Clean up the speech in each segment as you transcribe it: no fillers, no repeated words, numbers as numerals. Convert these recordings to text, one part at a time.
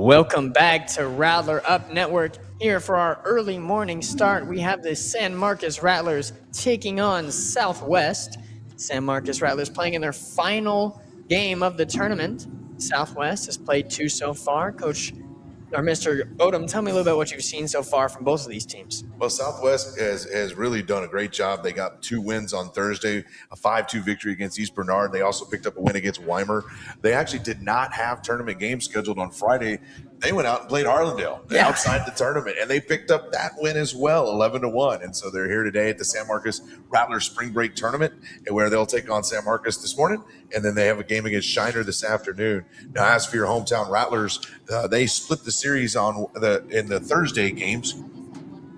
Welcome back to RattlerUp Network. Here for our early morning start, we have the San Marcos Rattlers taking on Southwest. San Marcos Rattlers playing in their final game of the tournament. Southwest has played 2 so far. Coach, or Mr. Odom, tell me a little bit what you've seen so far from both of these teams. Well, Southwest has really done a great job. They got 2 wins on Thursday, a 5-2 victory against East Bernard. They also picked up a win against Weimar. They actually did not have tournament games scheduled on Friday. They went out and played Harlandale outside the tournament, and they picked up that win as well, 11-1. And so they're here today at the San Marcos Rattler Spring Break Tournament, where they'll take on San Marcos this morning, and then they have a game against Shiner this afternoon. Now, as for your hometown Rattlers, they split the series in the Thursday games.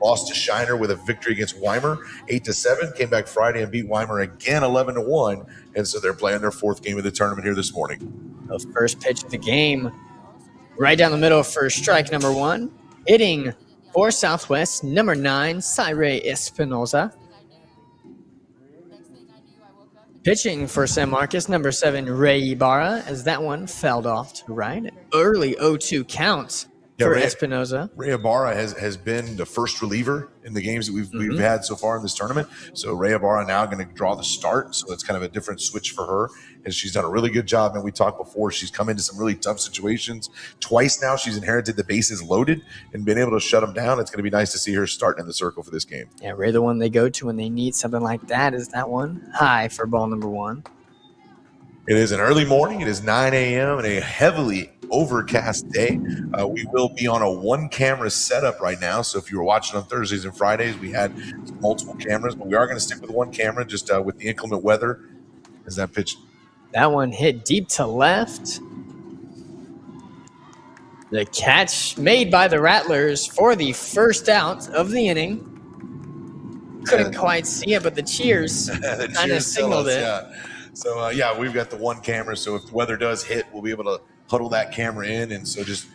Lost to Shiner with a victory against Weimar, 8-7. Came back Friday and beat Weimar again, 11-1. And so they're playing their 4th game of the tournament here this morning. The first pitch of the game, right down the middle of first strike, number 1. Hitting for Southwest, number 9, Cyree Espinoza. Pitching for San Marcos, number 7, Ray Ibarra, as that one fouled off to right. Early 0-2 count for Espinoza. Ray Ibarra has been the first reliever in the games that we've had so far in this tournament. So Ray Ibarra now going to draw the start. So it's kind of a different switch for her. And she's done a really good job. And we talked before, she's come into some really tough situations. Twice now she's inherited the bases loaded and been able to shut them down. It's going to be nice to see her starting in the circle for this game. Yeah, Ray, the one they go to when they need something like that is that one. High for ball number 1. It is an early morning. It is 9 a.m. and a heavily overcast day. We will be on a 1-camera setup right now. So if you were watching on Thursdays and Fridays, we had multiple cameras, but we are going to stick with 1 camera just with the inclement weather. As that pitch, that one hit deep to left. The catch made by the Rattlers for the first out of the inning. Couldn't quite see it, but the cheers kind of signaled it. Yeah. So, we've got the 1 camera. So if the weather does hit, we'll be able to huddle that camera in. And so just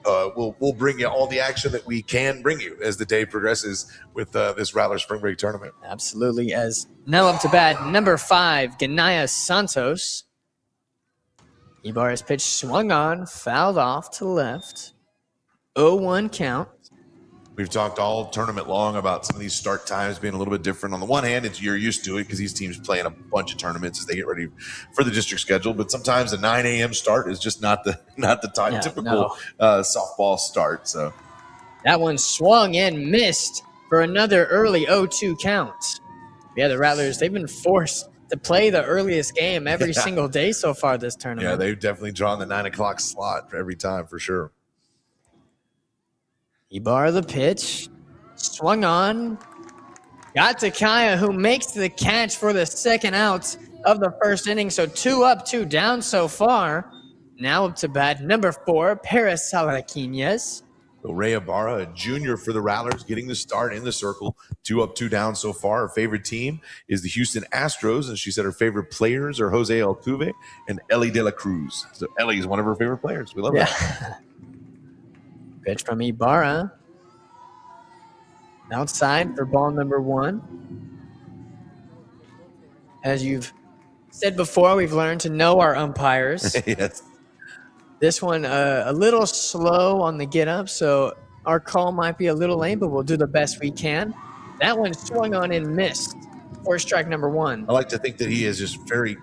we'll bring you all the action that we can bring you as the day progresses with this Rattler Spring Break Tournament. Absolutely. As now up to bat, number 5, Ganaya Santos. Ibarra's pitch swung on, fouled off to left. 0-1 count. We've talked all tournament long about some of these start times being a little bit different. On the one hand, you're used to it because these teams play in a bunch of tournaments as they get ready for the district schedule. But sometimes a 9 a.m. start is just not the typical softball start. So that one swung and missed for another early 0-2 count. Yeah, the Rattlers, they've been forced to play the earliest game every single day so far this tournament. Yeah, they've definitely drawn the 9 o'clock slot for every time for sure. Ibarra the pitch, swung on, got to Kaya, who makes the catch for the second out of the first inning. So 2 up, 2 down so far. Now up to bat, number 4, Paris Salaraquinez. So Ray Ibarra, a junior for the Rattlers, getting the start in the circle. 2 up, 2 down so far. Her favorite team is the Houston Astros, and she said her favorite players are Jose Altuve and Ellie De La Cruz. So Ellie is one of her favorite players. We love that. Pitch from Ibarra. Outside for ball number 1. As you've said before, we've learned to know our umpires. Yes. This one a little slow on the get up, so our call might be a little lame, but we'll do the best we can. That one swung on and missed for strike number 1. I like to think that he is just very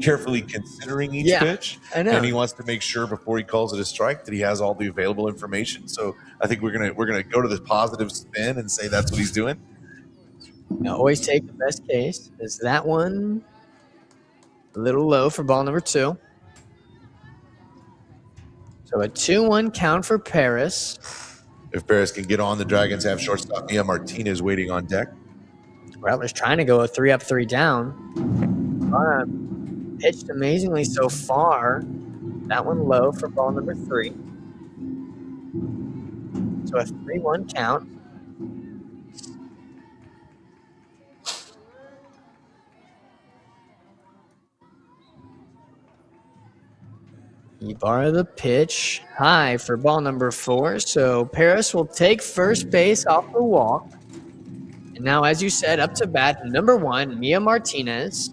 carefully considering each pitch. I know. And he wants to make sure before he calls it a strike that he has all the available information. So I think we're gonna go to the positive spin and say that's what he's doing. Now always take the best case. Is that one a little low for ball number 2? So a 2-1 count for Paris. If Paris can get on, the Dragons have shortstop Mia Martinez waiting on deck. Rattlers trying to go a 3 up, 3 down. Pitched amazingly so far. That one low for ball number 3. So a 3-1 count. Ibarra the pitch. High for ball number 4. So Paris will take first base off the walk. And now, as you said, up to bat, number 1, Mia Martinez.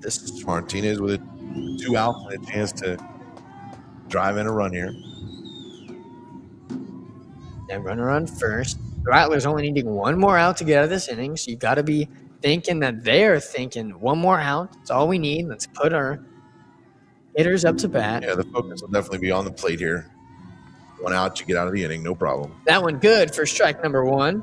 This is Martinez with 2 outs and a chance to drive in a run here. And runner on first. The Rattlers only needing one more out to get out of this inning, so you got to be thinking that they're thinking one more out. That's all we need. Let's put our hitters up to bat. Yeah, the focus will definitely be on the plate here. One out, you get out of the inning, no problem. That one good for strike number one.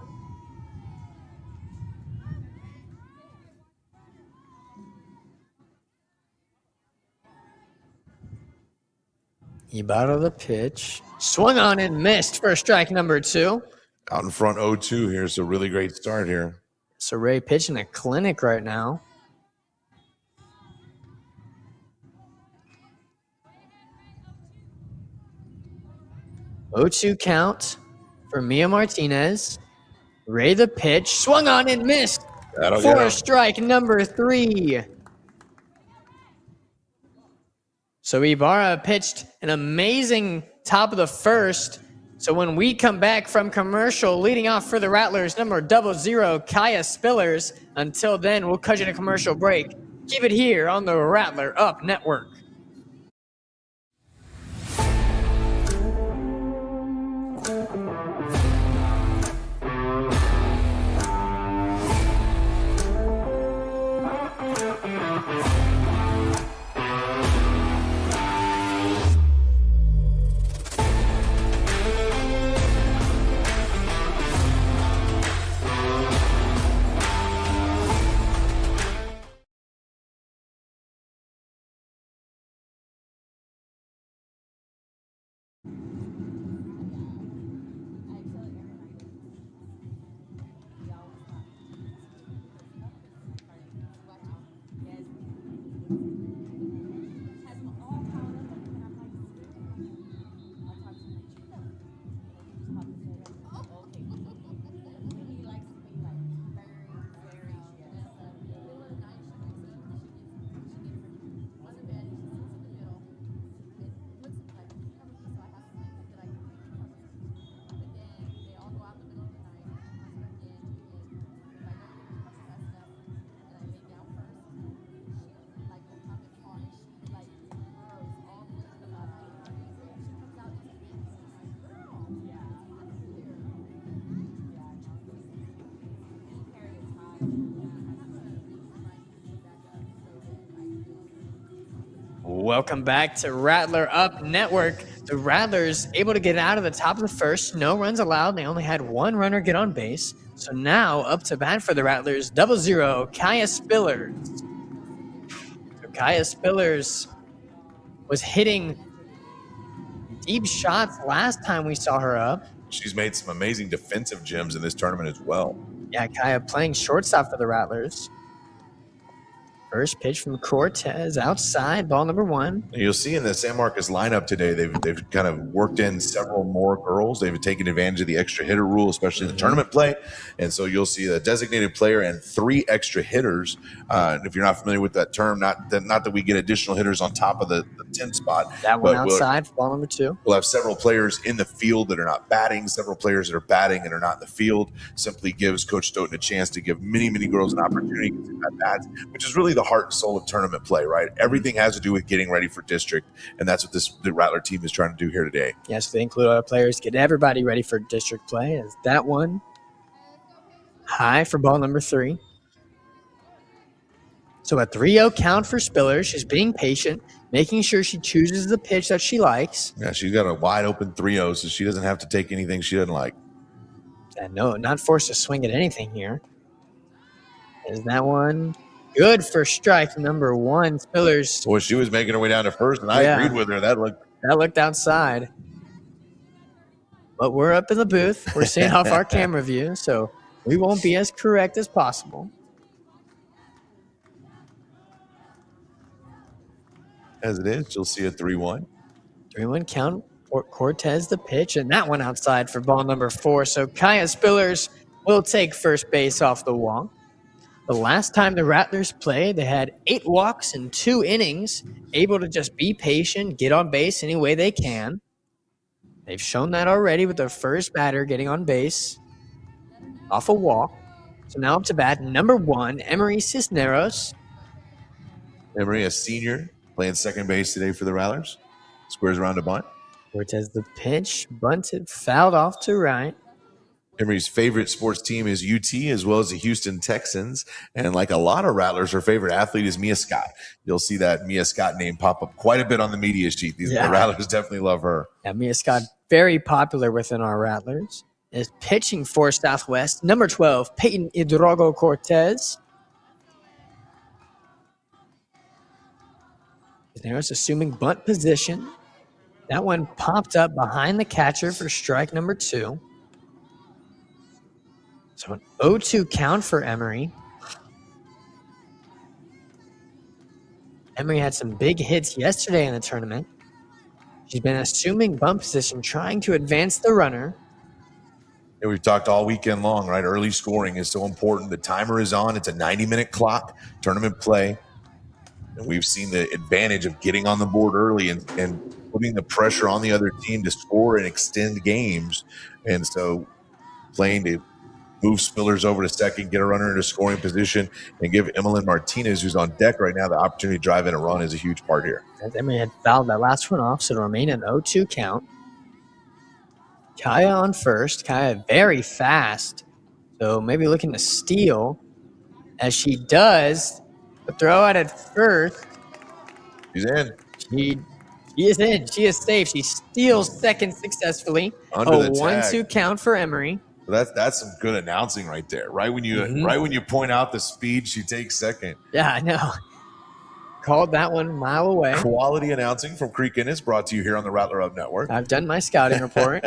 Ibarra the pitch. Swung on and missed for strike number two. Out in front 0-2 here. It's a really great start here. So Ray pitching a clinic right now. 0-2 count for Mia Martinez. Ray the pitch. Swung on and missed for strike number three. So Ibarra pitched an amazing top of the first. So when we come back from commercial, leading off for the Rattlers, number 00, Kaya Spillers. Until then, we'll cut you to commercial break. Keep it here on the RattlerUp Network. Welcome back to RattlerUp Network. The Rattlers able to get out of the top of the first. No runs allowed. They only had one runner get on base. So now up to bat for the Rattlers, 00, Kaya Spillers. So Kaya Spillers was hitting deep shots last time we saw her up. She's made some amazing defensive gems in this tournament as well. Yeah, Kaya playing shortstop for the Rattlers. First pitch from Cortez outside, ball number one. You'll see in the San Marcos lineup today, they've kind of worked in several more girls. They've taken advantage of the extra hitter rule, especially in the tournament play. And so you'll see a designated player and 3 extra hitters. If you're not familiar with that term, not that we get additional hitters on top of the 10 spot. That one outside, ball number two. We'll have several players in the field that are not batting, several players that are batting and are not in the field. Simply gives Coach Stoughton a chance to give many, many girls an opportunity to get at bats, which is really the heart and soul of tournament play, right? Everything has to do with getting ready for district, and that's what the Rattler team is trying to do here today. Yes, they include our players, get everybody ready for district play. As that one high for ball number 3. So a 3-0 count for Spiller. She's being patient, making sure she chooses the pitch that she likes. Yeah, she's got a wide open 3-0, so she doesn't have to take anything she doesn't like. And no, not forced to swing at anything here. Is that one good for strike number 1? Spillers. Well, she was making her way down to first, and I agreed with her. That looked outside. But we're up in the booth. We're seeing off our camera view, so we won't be as correct as possible. As it is, you'll see a 3-1. 3-1 count. Cortez the pitch, and that one outside for ball number 4. So Kaya Spillers will take first base off the wall. The last time the Rattlers played, they had 8 walks in 2 innings, able to just be patient, get on base any way they can. They've shown that already with their first batter getting on base off a walk. So now up to bat, number 1, Emery Cisneros. Emery, a senior, playing second base today for the Rattlers. Squares around a bunt. Cortez the pitch, bunted, fouled off to right. Emory's favorite sports team is UT, as well as the Houston Texans. And like a lot of Rattlers, her favorite athlete is Mia Scott. You'll see that Mia Scott name pop up quite a bit on the media sheet. The Rattlers definitely love her. Yeah, Mia Scott, very popular within our Rattlers. Is pitching for Southwest, number 12, Peyton Hidrogo Cortez. There's assuming bunt position. That one popped up behind the catcher for strike number 2. So an 0-2 count for Emory. Emory had some big hits yesterday in the tournament. She's been assuming bunt position, trying to advance the runner. And we've talked all weekend long, right? Early scoring is so important. The timer is on. It's a 90-minute clock, tournament play. And we've seen the advantage of getting on the board early and putting the pressure on the other team to score and extend games. And so playing to move Spillers over to second, get a runner into scoring position, and give Emmeline Martinez, who's on deck right now, the opportunity to drive in a run is a huge part here. As Emory had fouled that last one off, so it'll remain an 0-2 count. Kaya on first. Kaya very fast, so maybe looking to steal. As she does, the throw out at first. She's in. She is in. She is safe. She steals second successfully. Under the 1-2 count for Emory. That's some good announcing right there. Right when you point out the speed, she takes second. Yeah, I know. Called that one a mile away. Quality announcing from Creek Innes, brought to you here on the RattlerUp Network. I've done my scouting report.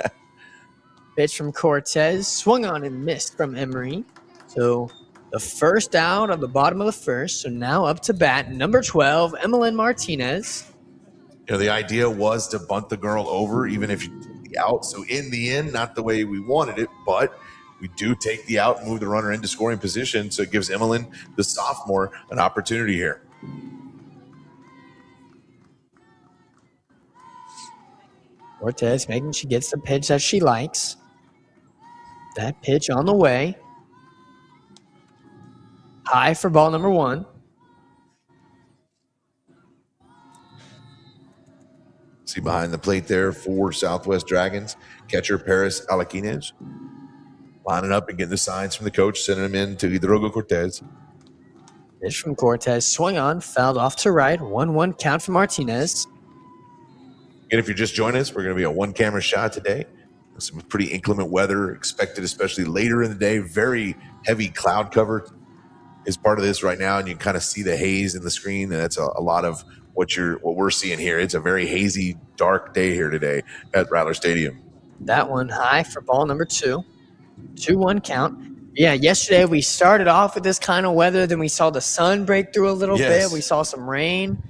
Pitch from Cortez, swung on and missed from Emory. So the first out of the bottom of the first. So now up to bat, number 12, Emmeline Martinez. You know, the idea was to bunt the girl over, even if you took the out. So in the end, not the way we wanted it, but we do take the out and move the runner into scoring position. So it gives Emmeline, the sophomore, an opportunity here. Cortez making she gets the pitch that she likes. That pitch on the way. High for ball number 1. See behind the plate there for Southwest Dragons, catcher Paris Alaquines. Lining up and getting the signs from the coach, sending them in to Hidrogo Cortez. Pitch from Cortez, swung on, fouled off to right. 1-1 count for Martinez. And if you're just joining us, we're going to be a one-camera shot today. Some pretty inclement weather expected, especially later in the day. Very heavy cloud cover is part of this right now, and you can kind of see the haze in the screen, and that's a lot of what we're seeing here. It's a very hazy, dark day here today at Rattler Stadium. That one high for ball number 2. 2-1 count. Yeah, yesterday we started off with this kind of weather. Then we saw the sun break through a little bit. We saw some rain.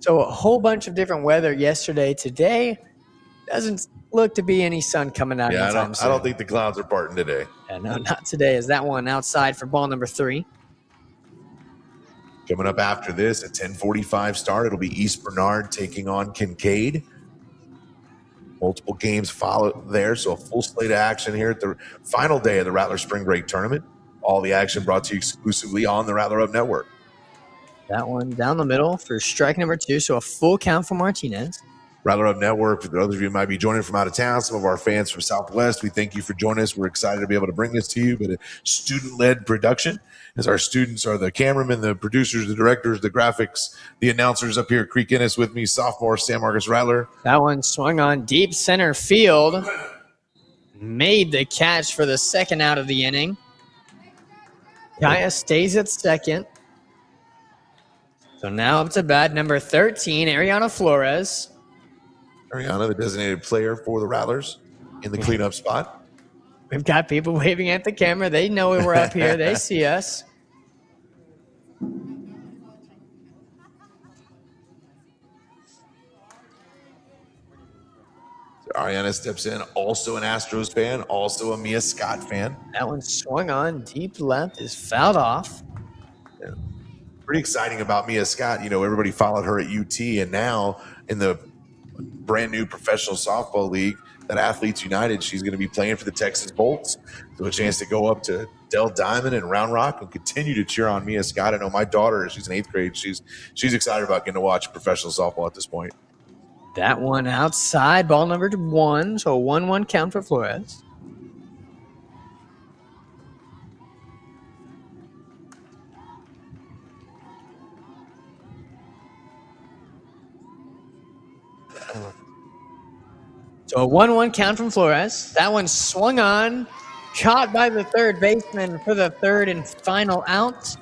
So a whole bunch of different weather yesterday. Today doesn't look to be any sun coming out anytime soon. I don't think the clouds are parting today. Yeah, no, not today. Is that one outside for ball number 3. Coming up after this, at 10:45 start, it'll be East Bernard taking on Kincaid. Multiple games follow there, so a full slate of action here at the final day of the Rattler Spring Break Tournament. All the action brought to you exclusively on the RattlerUp Network. That one down the middle for strike number 2, so a full count for Martinez. RattlerUp Network, for those of you who might be joining from out of town, some of our fans from Southwest, we thank you for joining us. We're excited to be able to bring this to you, but a student-led production, as our students are the cameramen, the producers, the directors, the graphics, the announcers up here at Creek Innes with me, sophomore Sam Marcus Rattler. That one swung on deep center field. Made the catch for the second out of the inning. Kaya stays at second. So now up to bat, number 13, Ariana Flores. Ariana, the designated player for the Rattlers in the cleanup spot. We've got people waving at the camera. They know we're up here. They see us. So Ariana steps in, also an Astros fan, also a Mia Scott fan. That one swung on deep left, is fouled off. Yeah. Pretty exciting about Mia Scott. You know, everybody followed her at UT, and now in the brand new professional softball league that Athletes United, she's going to be playing for the Texas Bolts. So a chance to go up to Dell Diamond and Round Rock and continue to cheer on Mia Scott. I know my daughter, she's in 8th grade. She's excited about getting to watch professional softball at this point. That one outside, ball number 1, so a 1-1 count for Flores. So a 1-1 count from Flores. That one swung on, caught by the third baseman for the third and final out.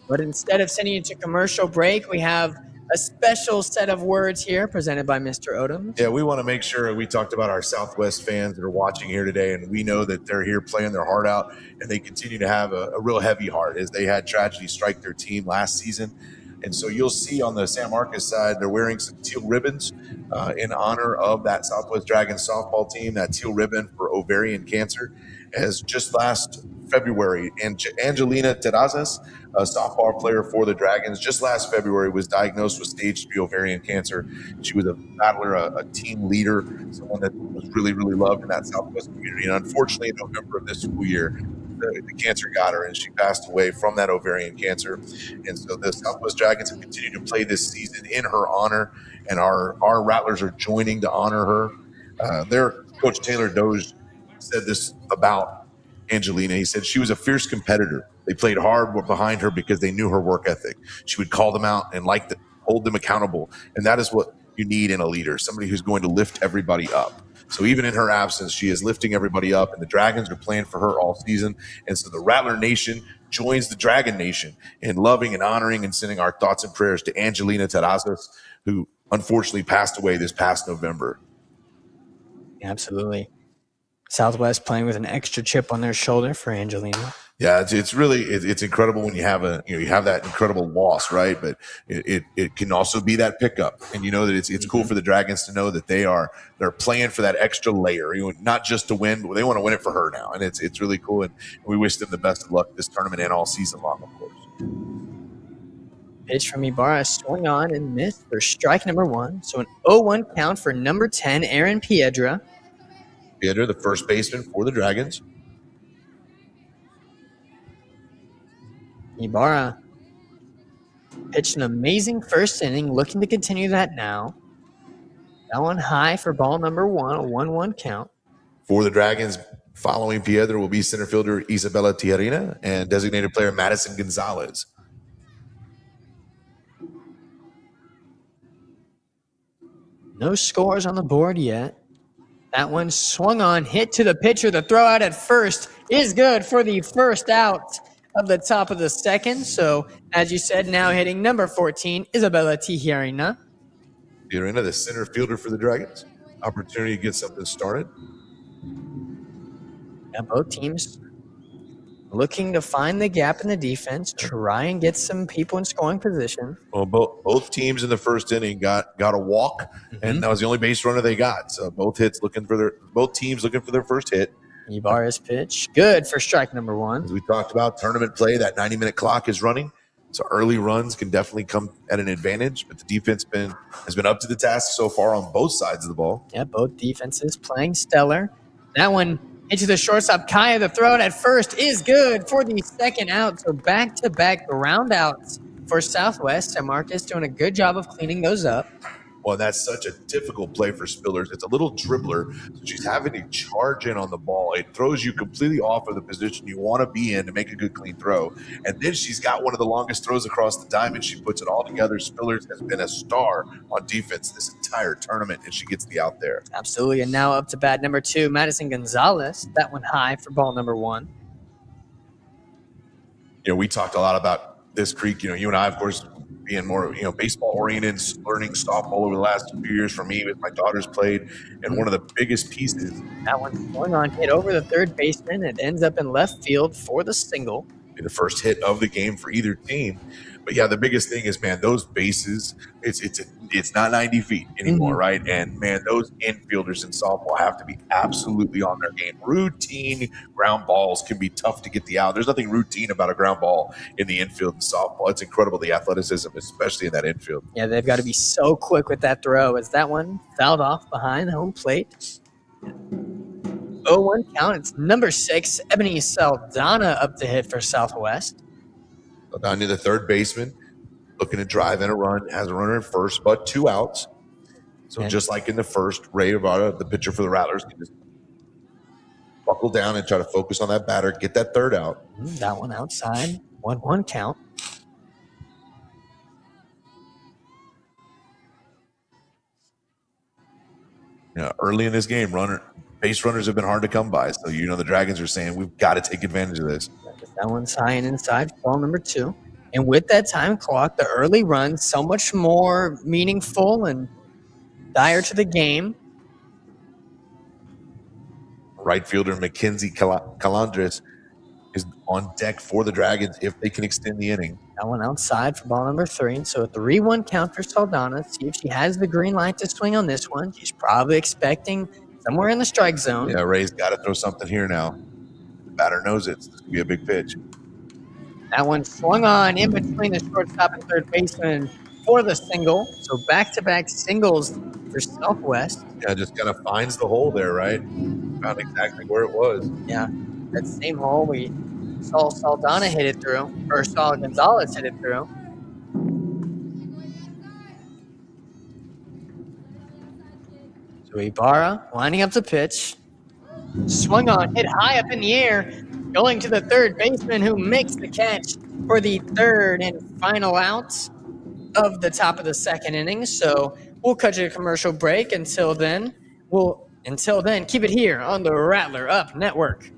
But instead of sending you to commercial break, we have a special set of words here presented by Mr. Odom. Yeah, we want to make sure we talked about our Southwest fans that are watching here today, and we know that they're here playing their heart out, and they continue to have a real heavy heart as they had tragedy strike their team last season. And so you'll see on the San Marcos side, they're wearing some teal ribbons in honor of that Southwest Dragons softball team. That teal ribbon for ovarian cancer, as just last February, and Angelina Terrazas, a softball player for the Dragons, just last February was diagnosed with stage 3 ovarian cancer. She was a battler, a team leader, someone that was really, really loved in that Southwest community. And unfortunately, in November of this school year, the cancer got her, and she passed away from that ovarian cancer. And so the Southwest Dragons have continued to play this season in her honor, and our Rattlers are joining to honor her. Their coach Taylor Doge said this about Angelina. He said she was a fierce competitor. They played hard behind her because they knew her work ethic. She would call them out and hold them accountable. And that is what you need in a leader, somebody who's going to lift everybody up. So even in her absence, she is lifting everybody up, and the Dragons are playing for her all season. And so the Rattler Nation joins the Dragon Nation in loving and honoring and sending our thoughts and prayers to Angelina Terrazas, who unfortunately passed away this past November. Absolutely. Southwest playing with an extra chip on their shoulder for Angelina. Yeah, it's really incredible when you have that incredible loss, right? But it can also be that pickup, and you know that it's cool for the Dragons to know that they're playing for that extra layer, not just to win, but they want to win it for her now, and it's really cool. And we wish them the best of luck this tournament and all season long, of course. Pitch from Ibarra swung on and missed for strike number 1. So an 0-1 count for number 10, Aaron Piedra. Piedra, the first baseman for the Dragons. Ibarra pitched an amazing first inning, looking to continue that now. That one high for ball number 1, a 1-1 count. For the Dragons, following Piedra will be center fielder Isabella Tiarina and designated player Madison Gonzalez. No scores on the board yet. That one swung on, hit to the pitcher. The throw out at first is good for the first out of the top of the second. So, as you said, now hitting number 14, Isabella Tiarina. Tiarina, the center fielder for the Dragons. Opportunity to get something started. Now both teams looking to find the gap in the defense, try and get some people in scoring position. Well, both teams in the first inning got a walk, and that was the only base runner they got. So both teams looking for their first hit. Ibarra's pitch, good for strike number 1. As we talked about, tournament play, that 90-minute clock is running. So early runs can definitely come at an advantage, but the defense has been up to the task so far on both sides of the ball. Yeah, both defenses playing stellar. That one into the shortstop, Kaya. The throw at first is good for the second out. So back-to-back ground outs for Southwest. San Marcos doing a good job of cleaning those up. Well, that's such a difficult play for Spillers. It's a little dribbler, so she's having to charge in on the ball. It throws you completely off of the position you want to be in to make a good clean throw. And then she's got one of the longest throws across the diamond. She puts it all together. Spillers has been a star on defense this entire tournament, and she gets the out there. Absolutely. And now up to bat number 2, Madison Gonzalez. That one high for ball number 1. We talked a lot about this creek. You and I, of course, being more, baseball oriented, learning softball over the last 2 years for me, with my daughters played. And one of the biggest pieces. That one going on, hit over the third baseman. It ends up in left field for the single. The first hit of the game for either team. But yeah, the biggest thing is, man, those bases, it's not 90 feet anymore, right? And man, those infielders in softball have to be absolutely on their game. Routine ground balls can be tough to get the out. There's nothing routine about a ground ball in the infield in softball. It's incredible, the athleticism, especially in that infield. Yeah, they've got to be so quick with that throw, as that one fouled off behind the home plate. 0-1 count. It's number 6, Ebony Saldana, up to hit for Southwest. Down near the third baseman, looking to drive in a run, has a runner at first, but 2 outs. So just like in the first, Ray Ibarra, the pitcher for the Rattlers, can just buckle down and try to focus on that batter, get that third out. That one outside. 1-1 count. Early in this game, base runners have been hard to come by. So, the Dragons are saying we've got to take advantage of this. That one's high and inside, ball number 2. And with that time clock, the early run, so much more meaningful and dire to the game. Right fielder Mackenzie Calandres is on deck for the Dragons if they can extend the inning. That one outside for ball number 3. So a 3-1 count for Saldana. See if she has the green light to swing on this one. She's probably expecting somewhere in the strike zone. Yeah, Ray's got to throw something here now. The batter knows it. It's going to be a big pitch. That one swung on in between the shortstop and third baseman for the single. So back-to-back singles for Southwest. Yeah, just kind of finds the hole there, right? Found exactly where it was. Yeah, that same hole we saw Saldana hit it through, or saw Gonzalez hit it through. So Ibarra lining up the pitch. Swung on, hit high up in the air, going to the third baseman who makes the catch for the third and final out of the top of the second inning. So we'll cut to a commercial break. Until then, keep it here on the RattlerUp Network.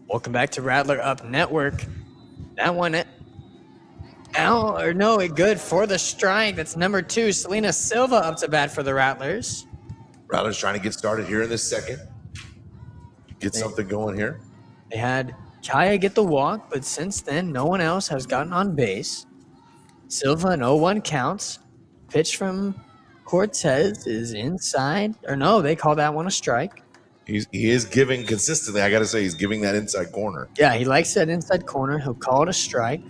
Welcome back to RattlerUp Network. That one good for the strike. That's number 2. Selena Silva up to bat for the Rattlers. Rattlers trying to get started here in this second. Get something going here. They had Kaya get the walk, but since then, no one else has gotten on base. Silva an 0-1 counts. Pitch from Cortez is inside. Or no, they call that one a strike. He is giving consistently. I got to say, he's giving that inside corner. Yeah, he likes that inside corner. He'll call it a strike.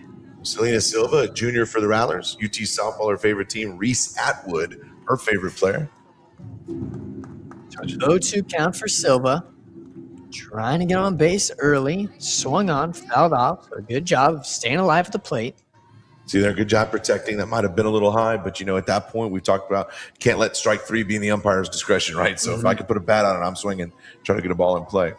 Selena Silva, a junior for the Rattlers. UT softball, her favorite team. Reese Atwood, her favorite player. 0-2 count for Silva. Trying to get on base early. Swung on, fouled off. So a good job of staying alive at the plate. See there, good job protecting. That might have been a little high, but at that point we talked about can't let strike 3 be in the umpire's discretion, right? So if I could put a bat on it, I'm swinging, trying to get a ball in play.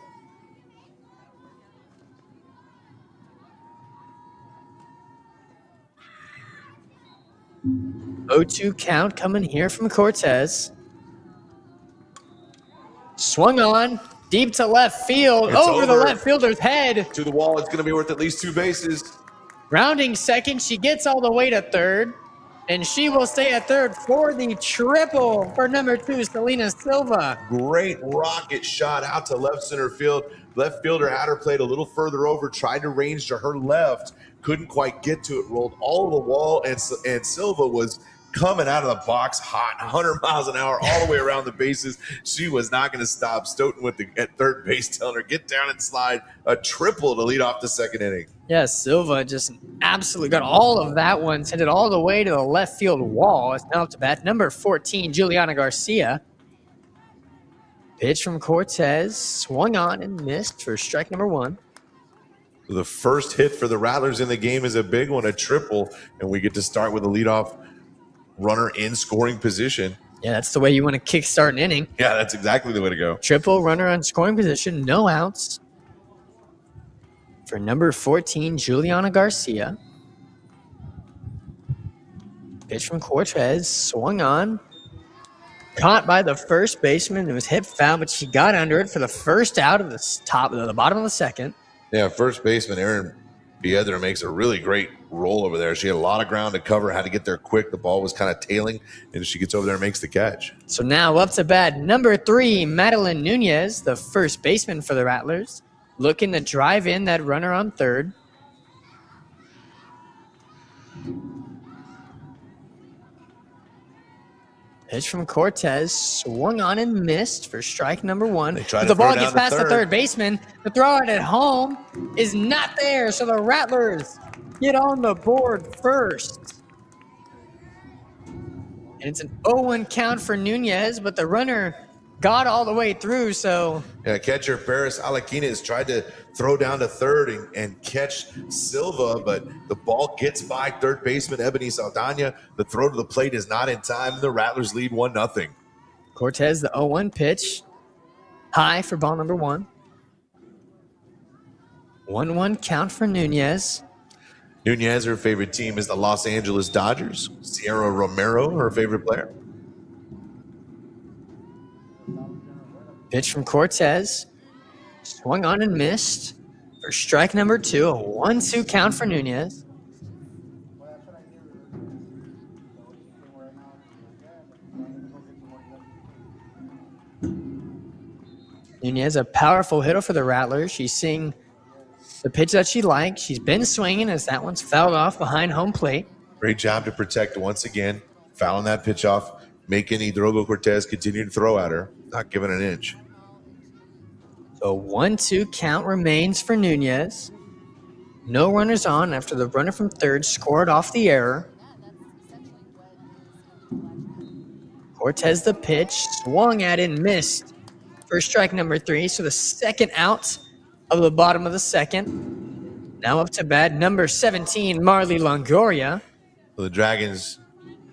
(0-2) count coming here from Cortez. Swung on, deep to left field, over the left fielder's head. To the wall, it's going to be worth at least 2 bases. Rounding second, she gets all the way to third, and she will stay at third for the triple for number 2, Selena Silva. Great rocket shot out to left center field. Left fielder had her played a little further over, tried to range to her left, couldn't quite get to it, rolled all the wall, and Silva was coming out of the box hot, 100 miles an hour, all the way around the bases. She was not going to stop. Stoughton at third base, telling her, get down and slide. A triple to lead off the second inning. Yeah, Silva just absolutely got all of that one, sent it all the way to the left field wall. It's now up to bat number 14, Juliana Garcia. Pitch from Cortez, swung on and missed for strike number 1. The first hit for the Rattlers in the game is a big one, a triple, and we get to start with a leadoff runner in scoring position. Yeah, that's the way you want to kickstart an inning. Yeah, that's exactly the way to go. Triple, runner on scoring position, no outs. For number 14, Juliana Garcia. Pitch from Cortez, swung on. Caught by the first baseman. It was hit foul, but she got under it for the first out of the bottom of the second. Yeah, first baseman Aaron Biedra makes a really great roll over there. She had a lot of ground to cover, had to get there quick. The ball was kind of tailing, and she gets over there and makes the catch. So now up to bat number 3, Madeline Nunez, the first baseman for the Rattlers, looking to drive in that runner on third. Pitch from Cortez, swung on and missed for strike number 1. The ball gets past the third baseman. The throw out at home is not there, so the Rattlers get on the board first. And it's an 0-1 count for Nunez, but the runner got all the way through, so... Yeah, catcher Paris Alaquines tried to throw down to third and catch Silva, but the ball gets by third baseman Ebony Saldana. The throw to the plate is not in time. The Rattlers lead 1-0. Cortez, the 0-1 pitch. High for ball number 1. 1-1 count for Nunez. Nunez, her favorite team is the Los Angeles Dodgers. Sierra Romero, her favorite player. Pitch from Cortez. Swung on and missed for strike number 2. A 1-2 count for Nunez. Nunez, a powerful hitter for the Rattlers. She's seeing the pitch that she likes. She's been swinging as that one's fouled off behind home plate. Great job to protect once again. Fouling that pitch off, making Hidrogo Cortez continue to throw at her, not giving an inch. So 1-2 count remains for Nunez. No runners on after the runner from third scored off the error. Cortez the pitch, swung at and missed for strike number 3. So the second out of the bottom of the second. Now up to bat number 17, Marley Longoria. So the Dragons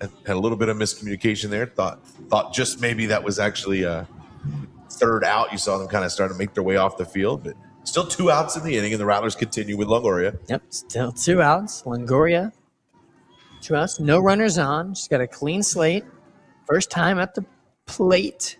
had a little bit of miscommunication there. Thought just maybe that was actually a third out. You saw them kind of start to make their way off the field, but still 2 outs in the inning, and the Rattlers continue with Longoria. Yep, still 2 outs. Longoria, 2 outs, no runners on. She's got a clean slate. First time at the plate.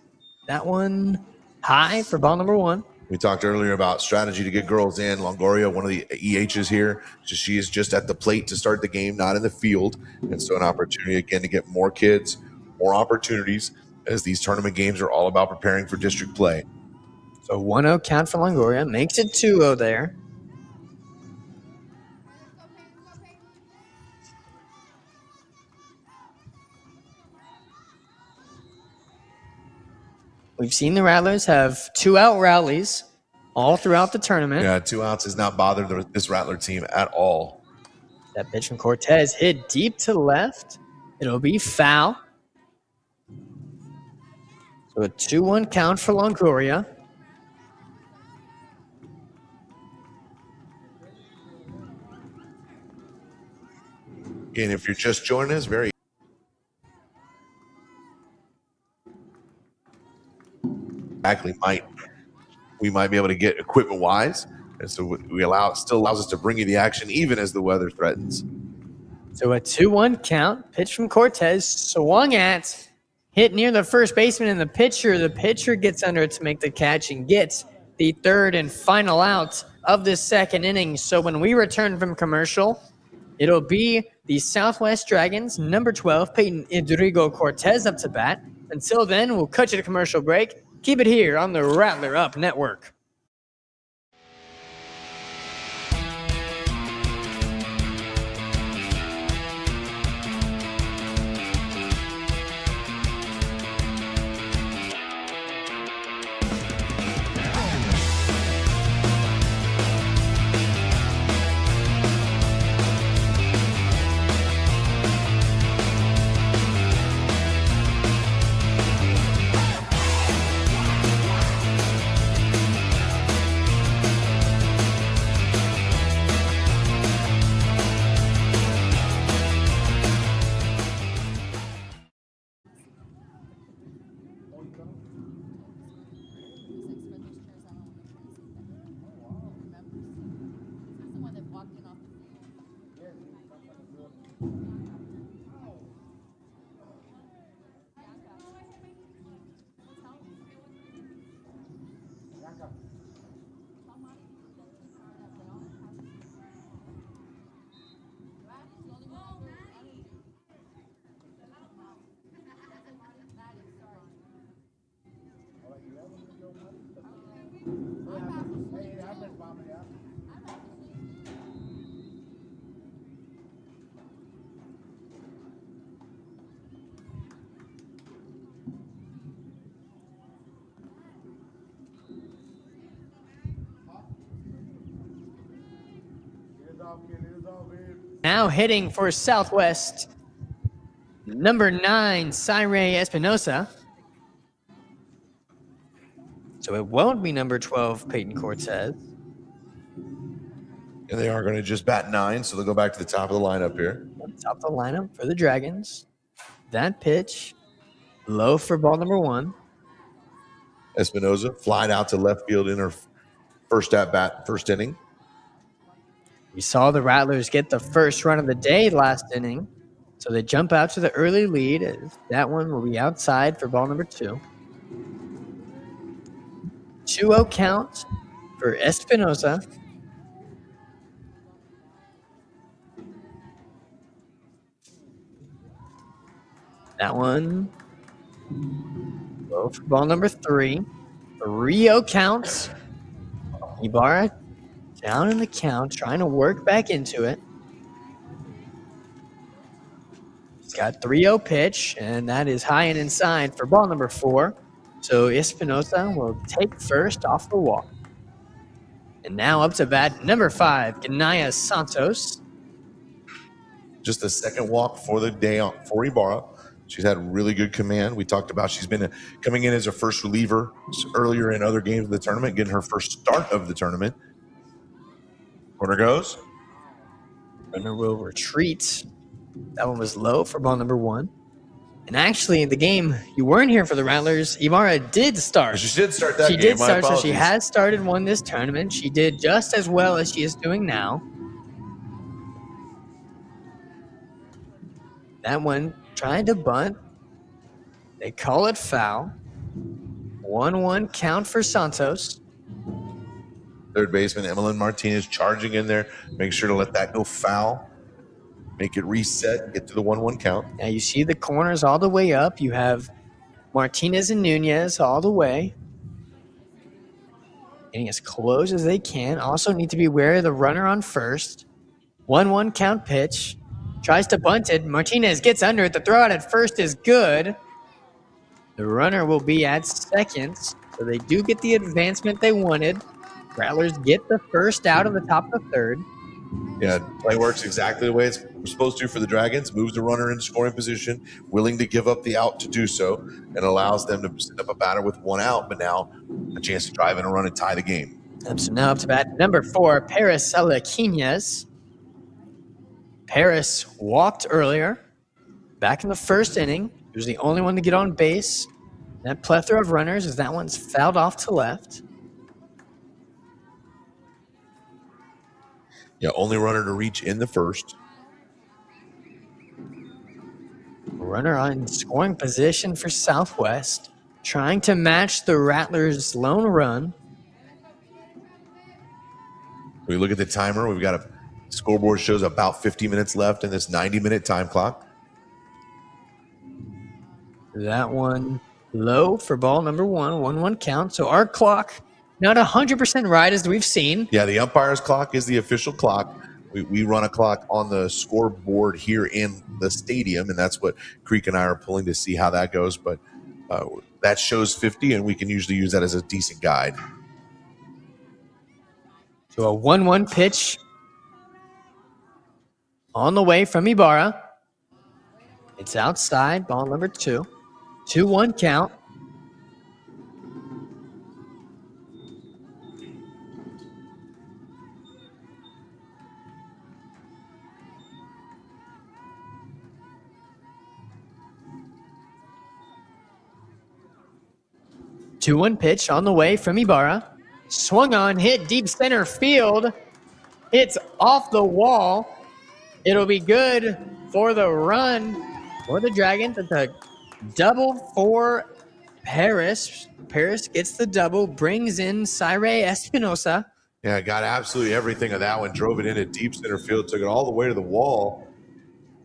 That one high for ball number 1. We talked earlier about strategy to get girls in. Longoria, one of the EHs here. She is just at the plate to start the game, not in the field. And so an opportunity, again, to get more kids, more opportunities, as these tournament games are all about preparing for district play. So 1-0 count for Longoria. Makes it 2-0 there. We've seen the Rattlers have 2-out rallies all throughout the tournament. Yeah, 2 outs has not bothered this Rattler team at all. That pitch from Cortez hit deep to left. It'll be foul. So a 2-1 count for Longoria. And if you're just joining us, we might be able to get equipment wise, and so still allows us to bring you the action even as the weather threatens. So a 2-1 count. Pitch from Cortez, swung at, hit near the first baseman and the pitcher. The pitcher gets under it to make the catch and gets the third and final out of this second inning. So when we return from commercial, it'll be the Southwest Dragons, number 12, Peyton Hidrogo Cortez up to bat. Until then, we'll cut you to commercial break. Keep it here on the RattlerUp Network. Now hitting for Southwest, number 9, Cyrey Espinosa. So it won't be number 12, Peyton Cortez. And they are going to just bat 9, so they'll go back to the top of the lineup here. Top of the lineup for the Dragons. That pitch, low for ball number 1. Espinosa flying out to left field in her first at bat, first inning. We saw the Rattlers get the first run of the day last inning, so they jump out to the early lead. That one will be outside for ball number 2. 2-0 count for Espinosa. That one low for ball number 3. 3-0 counts. Ibarra down in the count, trying to work back into it. He's got 3-0 pitch, and that is high and inside for ball number 4. So Espinosa will take first off the walk. And now up to bat number 5, Ganaya Santos. Just the second walk for the day for Ibarra. She's had really good command. We talked about she's been coming in as a first reliever earlier in other games of the tournament, getting her first start of the tournament. Runner goes. Runner will retreat. That one was low for ball number 1. And actually, in the game, you weren't here for the Rattlers. Ibarra did start. She did start that game. She did start, so she has started one this tournament. She did just as well as she is doing now. That one trying to bunt. They call it foul. 1-1 count for Santos. Third baseman Emmeline Martinez charging in there. Make sure to let that go foul. Make it reset and get to the 1-1 count. Now you see the corners all the way up. You have Martinez and Nunez all the way. Getting as close as they can. Also need to be wary of the runner on first. 1-1 count pitch. Tries to bunt it. Martinez gets under it. The throw out at first is good. The runner will be at second. So they do get the advancement they wanted. Rattlers get the first out of the top of the third. Yeah, play works exactly the way it's supposed to for the Dragons. Moves the runner in scoring position, willing to give up the out to do so, and allows them to set up a batter with 1 out, but now a chance to drive in a run and tie the game. So now up to bat number 4, Paris Alaquinez. Paris walked earlier, back in the first inning. He was the only one to get on base. That plethora of runners as that one's fouled off to left. Yeah, only runner to reach in the first. Runner on scoring position for Southwest, trying to match the Rattlers' lone run. We look at the timer. We've got a scoreboard shows about 50 minutes left in this 90-minute time clock. That one low for ball number 1, 1-1 count. So our clock not 100% right as we've seen. Yeah, the umpire's clock is the official clock. We run a clock on the scoreboard here in the stadium, and that's what Creek and I are pulling to see how that goes. But that shows 50, and we can usually use that as a decent guide. So a 1-1 pitch on the way from Ibarra. It's outside, ball number 2. 2-1 count. Two-one pitch on the way from Ibarra. Swung on, hit deep center field. It's off the wall. It'll be good for the run for the Dragons. It's a double for Paris. Paris gets the double, brings in Cyrey Espinosa. Yeah, got absolutely everything of that one. Drove it into deep center field, took it all the way to the wall.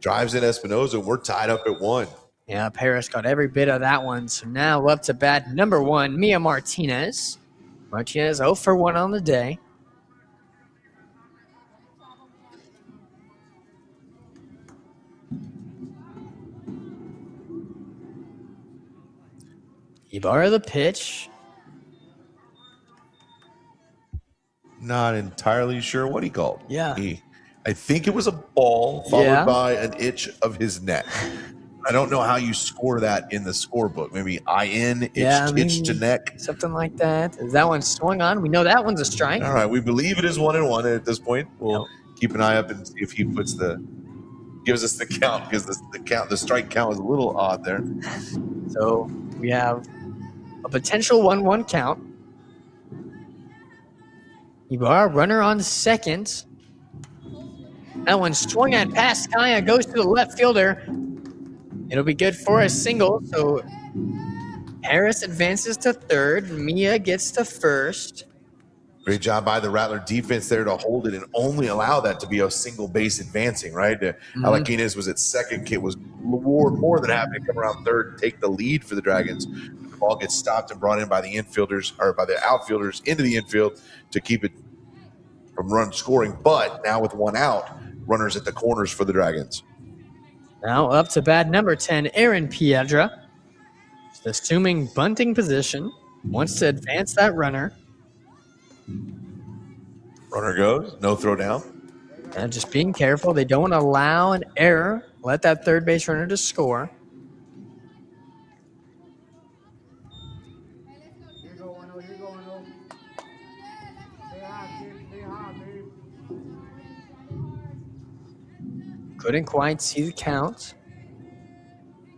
Drives in Espinosa, and we're tied up at 1. Yeah, Paris got every bit of that one. So now up to bat number 1, Mia Martinez. Martinez 0 for 1 on the day. Ibarra the pitch. Not entirely sure what he called. Yeah. He I think it was a ball followed Yeah. by an itch of his neck. I don't know how you score that in the scorebook. Maybe itch to neck. Something like that. Is that one swung on? We know that one's a strike. All right, we believe it is 1-1 at this point. We'll keep an eye up and see if he gives us the count, because the strike count is a little odd there. So we have a potential 1-1 count. Ibarra, runner on second. That one swung at past Kaya, goes to the left fielder. It'll be good for a single. So Harris advances to third. Mia gets to first. Great job by the Rattler defense there to hold it and only allow that to be a single base advancing, right? Alaquines was at second. Kit was more than happy to come around third and take the lead for the Dragons. The ball gets stopped and brought in by the infielders, or by the outfielders into the infield to keep it from run scoring. But now with one out, runners at the corners for the Dragons. Now up to bat number 10, Aaron Piedra. Just assuming bunting position. Wants to advance that runner. Runner goes, no throw down. And just being careful. They don't want to allow an error. Let that third base runner to score. Couldn't quite see the count.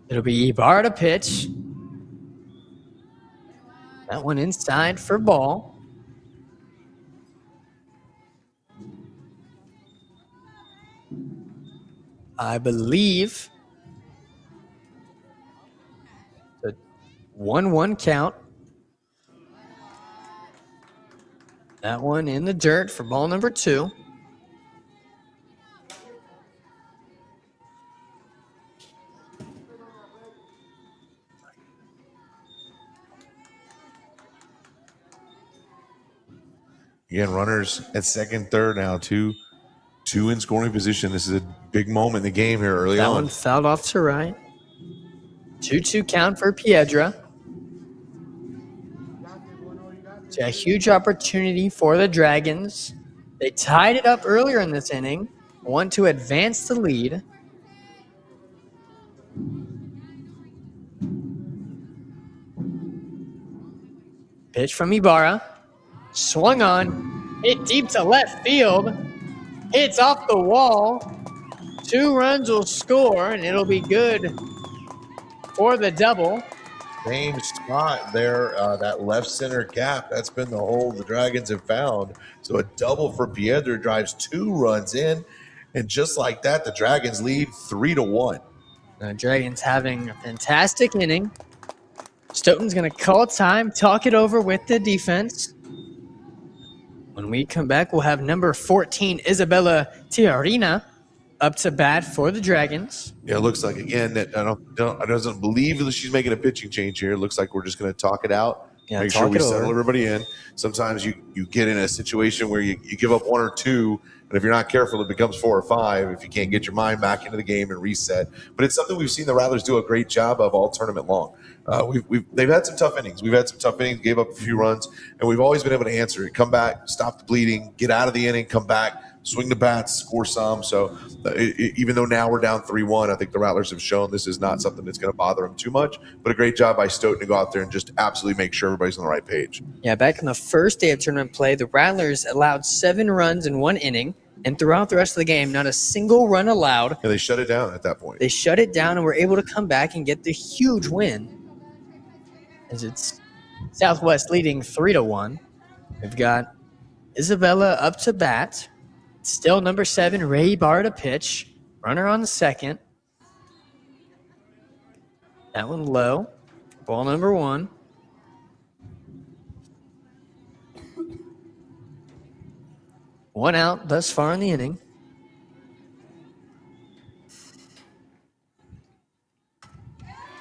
It'll be Ibarra to pitch. That one inside for ball. I believe the 1-1 count. That one in the dirt for ball number 2. Again, runners at second, third now, two in scoring position. This is a big moment in the game here early on. That one fouled off to right. 2-2 count for Piedra. It's a huge opportunity for the Dragons. They tied it up earlier in this inning. Want to advance the lead. Pitch from Ibarra. Swung on. Hit deep to left field. Hits off the wall. 2 runs will score, and it'll be good for the double. Same spot there, that left center gap. That's been the hole the Dragons have found. So a double for Piedra drives 2 runs in. And just like that, the Dragons lead 3-1. The Dragons having a fantastic inning. Stoughton's going to call time, talk it over with the defense. When we come back, we'll have number 14, Isabella Tiarina, up to bat for the Dragons. Yeah, it looks like, again, that I don't believe that she's making a pitching change here. It looks like we're just going to talk it out, make sure we settle everybody in. Sometimes you get in a situation where you give up 1 or 2, and if you're not careful, it becomes 4 or 5 if you can't get your mind back into the game and reset. But it's something we've seen the Rattlers do a great job of all tournament long. They've had some tough innings. We've had some tough innings, gave up a few runs, and we've always been able to answer it. Come back, stop the bleeding, get out of the inning, come back, swing the bats, score some. So even though now we're down 3-1, I think the Rattlers have shown this is not something that's going to bother them too much. But a great job by Stoughton to go out there and just absolutely make sure everybody's on the right page. Yeah, back on the first day of tournament play, the Rattlers allowed 7 runs in 1 inning. And throughout the rest of the game, not a single run allowed. Yeah, they shut it down at that point. They shut it down and were able to come back and get the huge win. As it's Southwest leading 3-1. We've got Isabella up to bat. Still number 7, Ray Barr to pitch. Runner on the second. That one low. Ball number 1. One out thus far in the inning.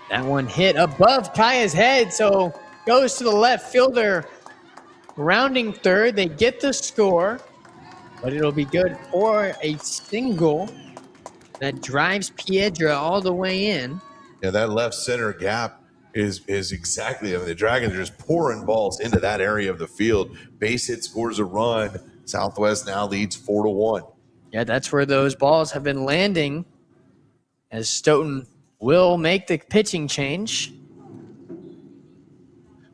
That one hit above Kaya's head, so goes to the left fielder. Rounding third, they get the score, but it'll be good for a single that drives Piedra all the way in. Yeah, that left center gap is exactly, the Dragons are just pouring balls into that area of the field. Base hit scores a run. Southwest now leads 4-1. Yeah, that's where those balls have been landing, as Stoughton will make the pitching change.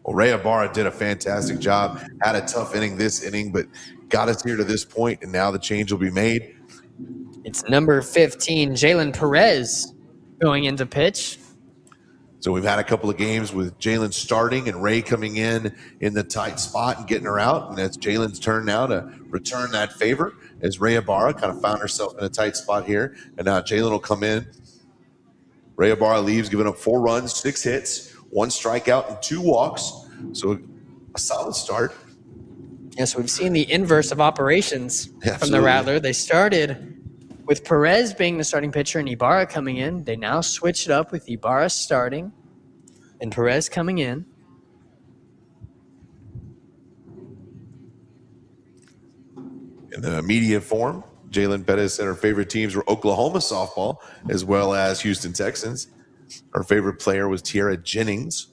Well, Ray Ibarra did a fantastic job. Had a tough inning this inning, but got us here to this point, and now the change will be made. It's number 15, Jalen Perez, going into pitch. So we've had a couple of games with Jalen starting and Ray coming in the tight spot and getting her out. And it's Jalen's turn now to return that favor, as Ray Ibarra kind of found herself in a tight spot here. And now Jalen will come in. Ray Ibarra leaves, giving up 4 runs, 6 hits, 1 strikeout, and 2 walks. So a solid start. Yes, we've seen the inverse of operations from the Absolutely. Rattler. They started with Perez being the starting pitcher and Ibarra coming in. They now switched it up with Ibarra starting and Perez coming in. In the media form, Jalen Pettis said her favorite teams were Oklahoma softball as well as Houston Texans. Her favorite player was Tiara Jennings.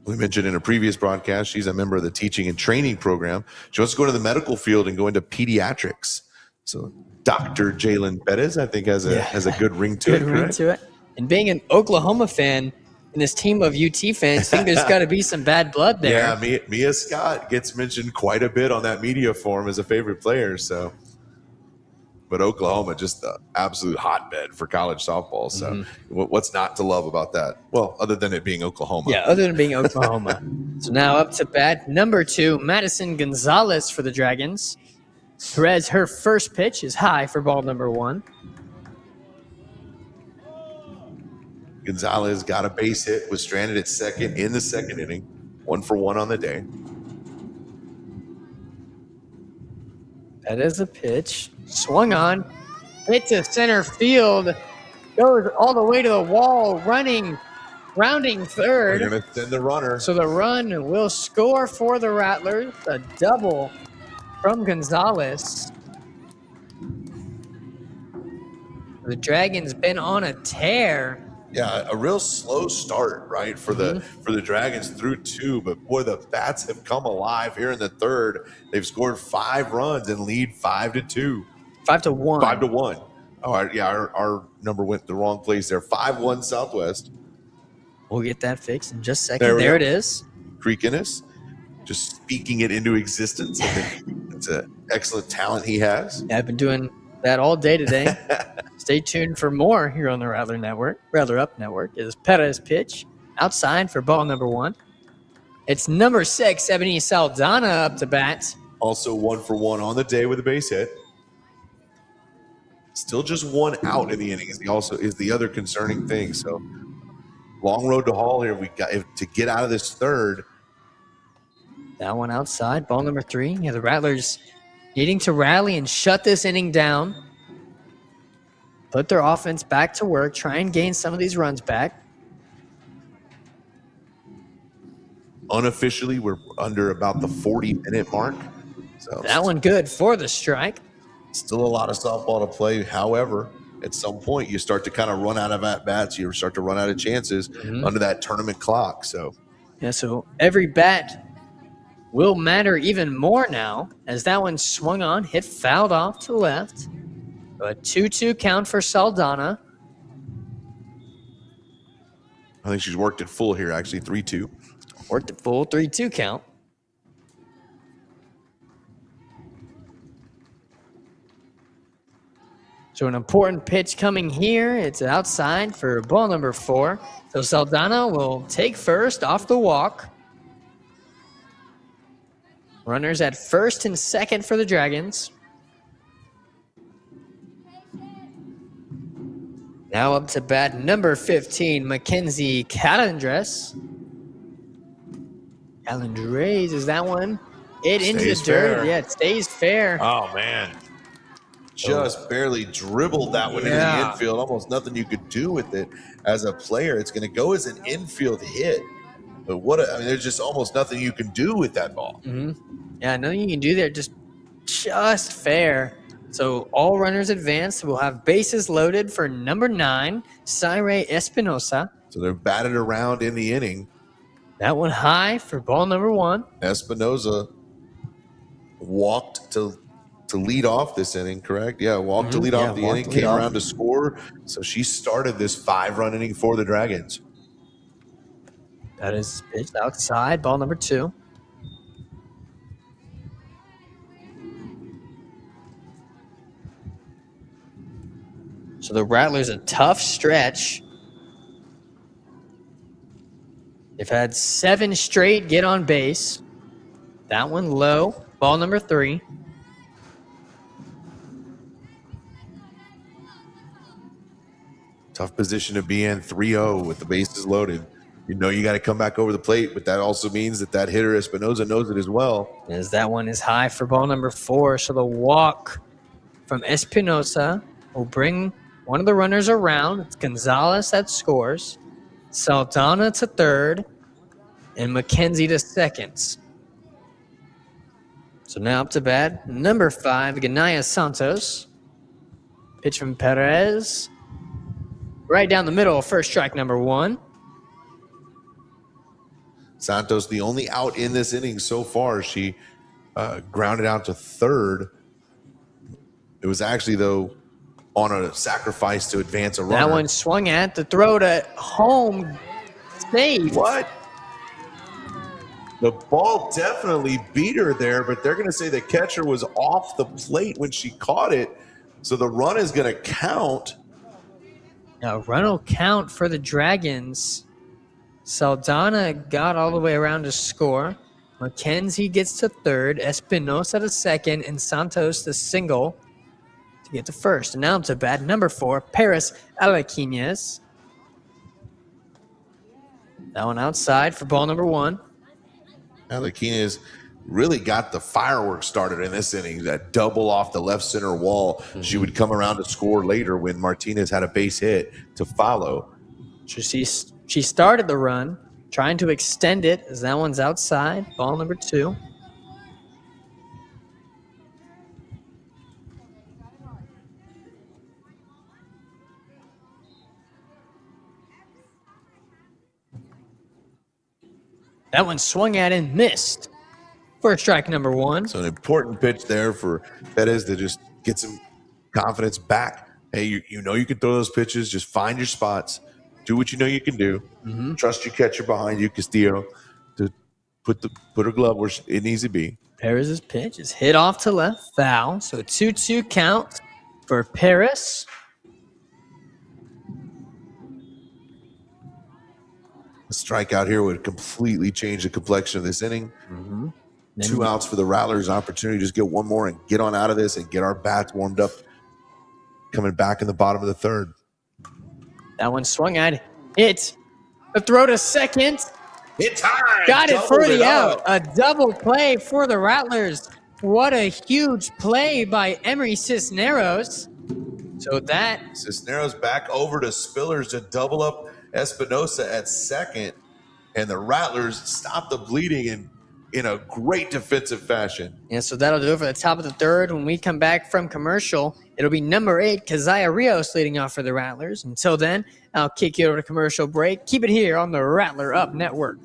We mentioned in a previous broadcast, she's a member of the teaching and training program. She wants to go into the medical field and go into pediatrics. So Dr. Jalen Pettis, I think, has a good ring to it. Good ring to it. And being an Oklahoma fan and this team of UT fans, I think there's got to be some bad blood there. Yeah, Mia Scott gets mentioned quite a bit on that media forum as a favorite player. So, but Oklahoma, just the absolute hotbed for college softball. So, what's not to love about that? Well, other than it being Oklahoma. Yeah, other than being Oklahoma. So now up to bat, number 2, Madison Gonzalez for the Dragons. Perez, her first pitch is high for ball number 1. Gonzalez got a base hit, was stranded at second in the second inning. 1 for 1 on the day. That is a pitch. Swung on. Hit to center field. Goes all the way to the wall. Rounding They're third. going to send the runner. So the run will score for the Rattlers. A double from Gonzalez. The Dragons been on a tear. Yeah, a real slow start, right, for the Dragons through 2. But boy, the bats have come alive here in the third. They've scored 5 runs and lead 5-2. 5-1. 5-1. Oh, our number went the wrong place there. 5-1 Southwest. We'll get that fixed in just a second. There it is. Creek Innes, just speaking it into existence. I think it's an excellent talent he has. Yeah, I've been doing that all day today. Stay tuned for more here on the Rattler Network. RattlerUp Network is Perez pitch outside for ball number 1. It's number 6, Ebony Saldana up to bat. Also 1 for 1 on the day with a base hit. Still just 1 out in the inning is the other concerning thing. So long road to haul here. We got to get out of this third. That one outside. Ball number 3. Yeah, the Rattlers needing to rally and shut this inning down. Put their offense back to work. Try and gain some of these runs back. Unofficially, we're under about the 40-minute mark. So that one good for the strike. Still a lot of softball to play. However, at some point, you start to kind of run out of at-bats. You start to run out of chances under that tournament clock. So, yeah, so every bat will matter even more now, as that one swung on, hit fouled off to the left. A 2-2 count for Saldana. I think she's worked it full here, actually, 3-2. Worked it full, 3-2 count. So an important pitch coming here. It's outside for ball number 4. So Saldana will take first off the walk. Runners at first and second for the Dragons. Now up to bat number 15, Mackenzie Calendres. Calendres, is that one? It into the dirt. Fair. Yeah, it stays fair. Oh, man. Just barely dribbled that one into the infield. Almost nothing you could do with it as a player. It's going to go as an infield hit. But there's just almost nothing you can do with that ball. Yeah, nothing you can do there. Just fair. So all runners advance. We'll have bases loaded for number 9, Saire Espinosa. So they're batted around in the inning. That one high for ball number 1. Espinosa walked to to lead off this inning, correct? Yeah, walked to lead off the inning, came around to score. So she started this 5-run inning for the Dragons. That is pitched outside, ball number 2. So the Rattlers a tough stretch. They've had 7 straight get on base. That one low, ball number 3. Tough position to be in, 3-0 with the bases loaded. You know you got to come back over the plate, but that also means that hitter Espinosa knows it as well. As that one is high for ball number 4. So the walk from Espinosa will bring one of the runners around. It's Gonzalez that scores. Saldana to third. And McKenzie to second. So now up to bat, number 5, Ganaya Santos. Pitch from Perez. Right down the middle, first strike number 1. Santos, the only out in this inning so far. She grounded out to third. It was actually, though, on a sacrifice to advance a runner. That one swung at the throw to home. Save. What? The ball definitely beat her there, but they're going to say the catcher was off the plate when she caught it. So the run is going to count. Now, run will count for the Dragons. Saldana got all the way around to score. McKenzie gets to third. Espinosa to second. And Santos to single to get to first. And now to bat number 4, Paris Alaquinez. That one outside for ball number 1. Alaquinez really got the fireworks started in this inning. That double off the left center wall. Mm-hmm. She would come around to score later when Martinez had a base hit to follow. So she started the run, trying to extend it as that one's outside. Ball number 2. That one swung at and missed. First strike number 1. So an important pitch there for Perez to just get some confidence back. Hey, you know you can throw those pitches. Just find your spots. Do what you know you can do. Mm-hmm. Trust your catcher behind you, Castillo, to put her glove where it needs to be. Perez's pitch is hit off to left, foul. So a 2-2 count for Perez. A strikeout here would completely change the complexion of this inning. Mm-hmm. 2 outs for the Rattlers. Opportunity to just get one more and get on out of this and get our bats warmed up. Coming back in the bottom of the third. That one swung at, hit. The throw to second. It's high. Got it for the out. A double play for the Rattlers. What a huge play by Emery Cisneros. So that Cisneros back over to Spillers to double up Espinosa at second. And the Rattlers stop the bleeding in a great defensive fashion. Yeah, so that'll do it for the top of the third. When we come back from commercial, it'll be number 8, Keziah Rios leading off for the Rattlers. Until then, I'll kick you over to commercial break. Keep it here on the RattlerUp Network.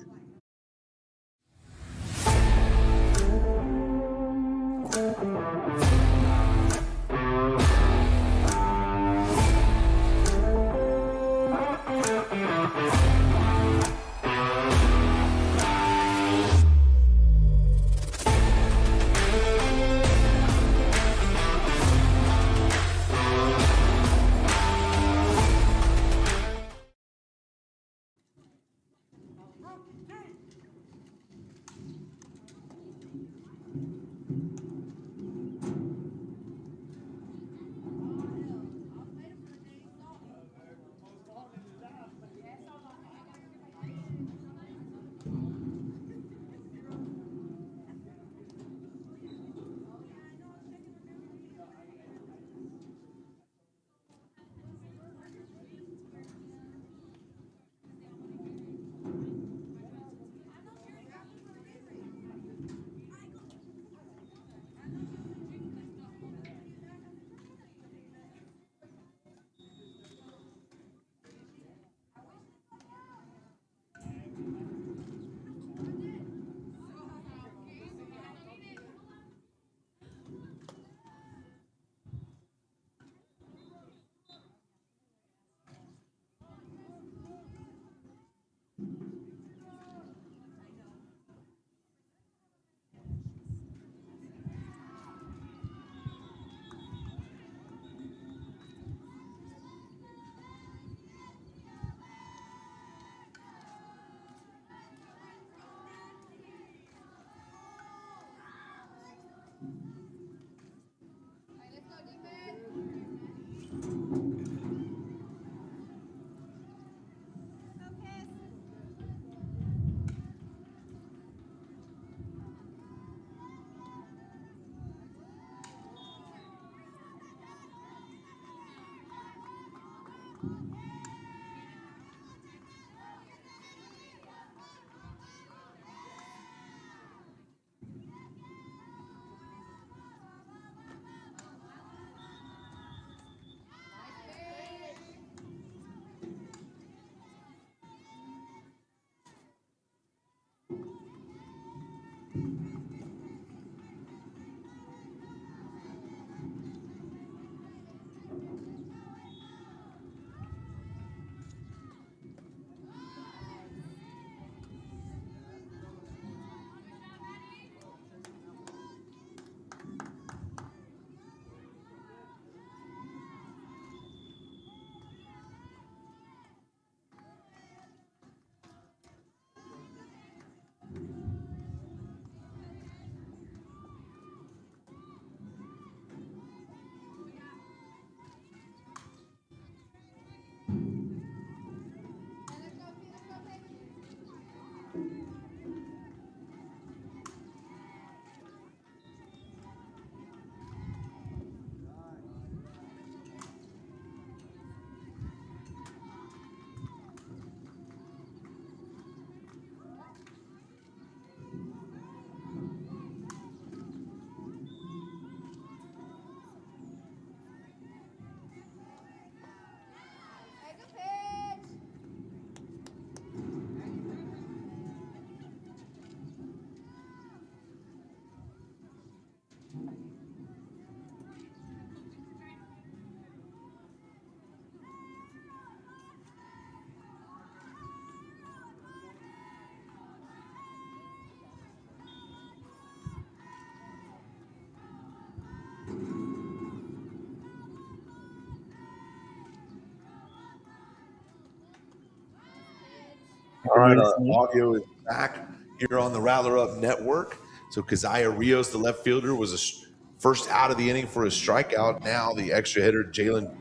All right, audio is back here on the RattlerUp Network. So Keziah Rios, the left fielder, was first out of the inning for his strikeout. Now the extra hitter, Jalen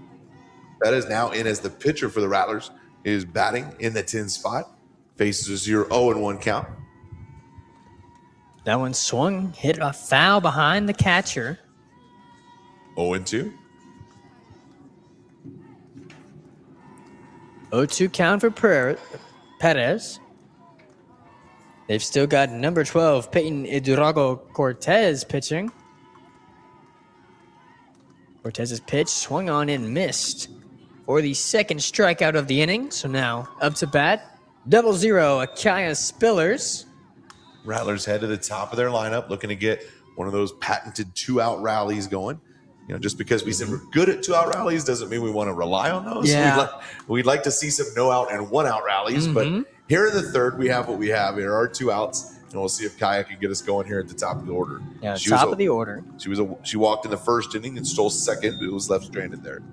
Bettis, now in as the pitcher for the Rattlers, is batting in the 10 spot. Faces a 0-1 count. That one swung, hit a foul behind the catcher. 0-2. 0-2 count for Perez. They've still got number 12, Peyton Idrago Cortez pitching. Cortez's pitch swung on and missed for the second strikeout of the inning. So now up to bat, 0-0, Akaya Spillers. Rattlers head to the top of their lineup, looking to get one of those patented 2-out rallies going. You know, just because we said we're good at 2-out rallies doesn't mean we want to rely on those. Yeah. We'd like to see some no-out and 1-out rallies. But here in the third, we have what we have. There are 2 outs, and we'll see if Kaya can get us going here at the top of the order. Yeah, top of the order. She walked in the first inning and stole second, but it was left stranded there.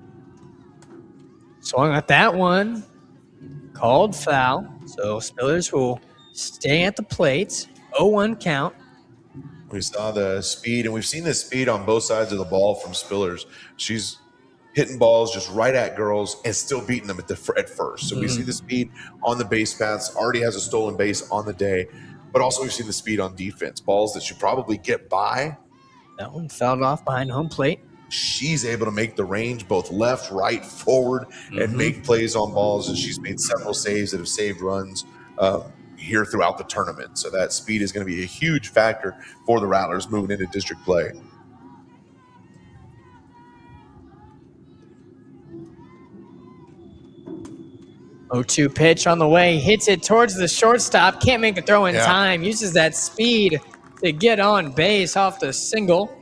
Swung at that one. Called foul. So Spillers will stay at the plate. 0-1 count. We saw the speed, and we've seen the speed on both sides of the ball from Spillers. She's hitting balls just right at girls and still beating them at first. So we see the speed on the base paths. Already has a stolen base on the day, but also we've seen the speed on defense. Balls that should probably get by. That one fouled off behind home plate. She's able to make the range both left, right, forward, and make plays on balls. And she's made several saves that have saved runs here throughout the tournament. So that speed is going to be a huge factor for the Rattlers moving into district play. Oh-2 pitch on the way, hits it towards the shortstop, can't make a throw in time, uses that speed to get on base off the single.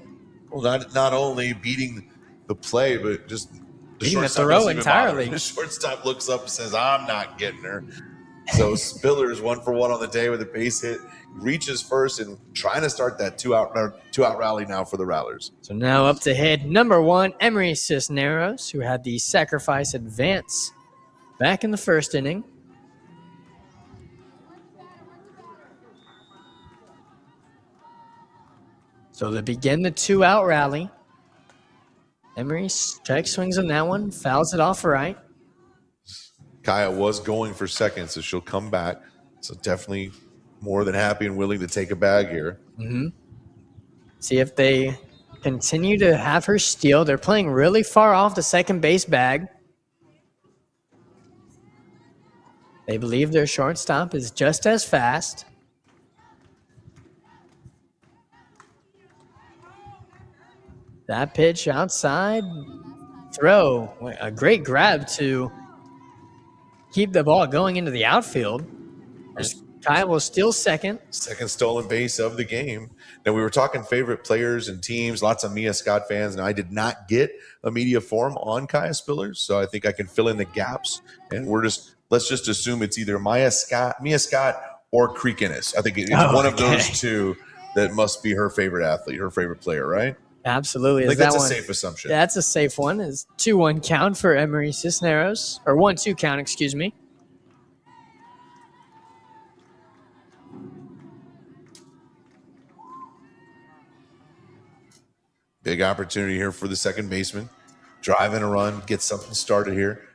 Well, not only beating the play, but just beating the throw entirely. The shortstop looks up and says, I'm not getting her. So Spillers 1 for 1 on the day with a base hit, reaches first and trying to start that 2-out rally now for the Rattlers. So now up to hit number 1, Emery Cisneros, who had the sacrifice advance back in the first inning. So they begin the 2-out rally. Emery strike swings on that one, fouls it off right. Kaya was going for second, so she'll come back. So definitely more than happy and willing to take a bag here. See if they continue to have her steal. They're playing really far off the second base bag. They believe their shortstop is just as fast. That pitch outside. Throw. A great grab to keep the ball going into the outfield. As Kyle will steal second. Second stolen base of the game. Now, we were talking favorite players and teams, lots of Mia Scott fans, and I did not get a media forum on Kaya Spillers, so I think I can fill in the gaps. And let's just assume it's either Mia Scott, or Creek Ennis. I think it's one of those two that must be her favorite athlete, her favorite player, right? Absolutely. I think that's a safe assumption. That's a safe one. Is 2-1 count for Emery Cisneros, or 1-2 count, excuse me. Big opportunity here for the second baseman. Drive in a run, get something started here.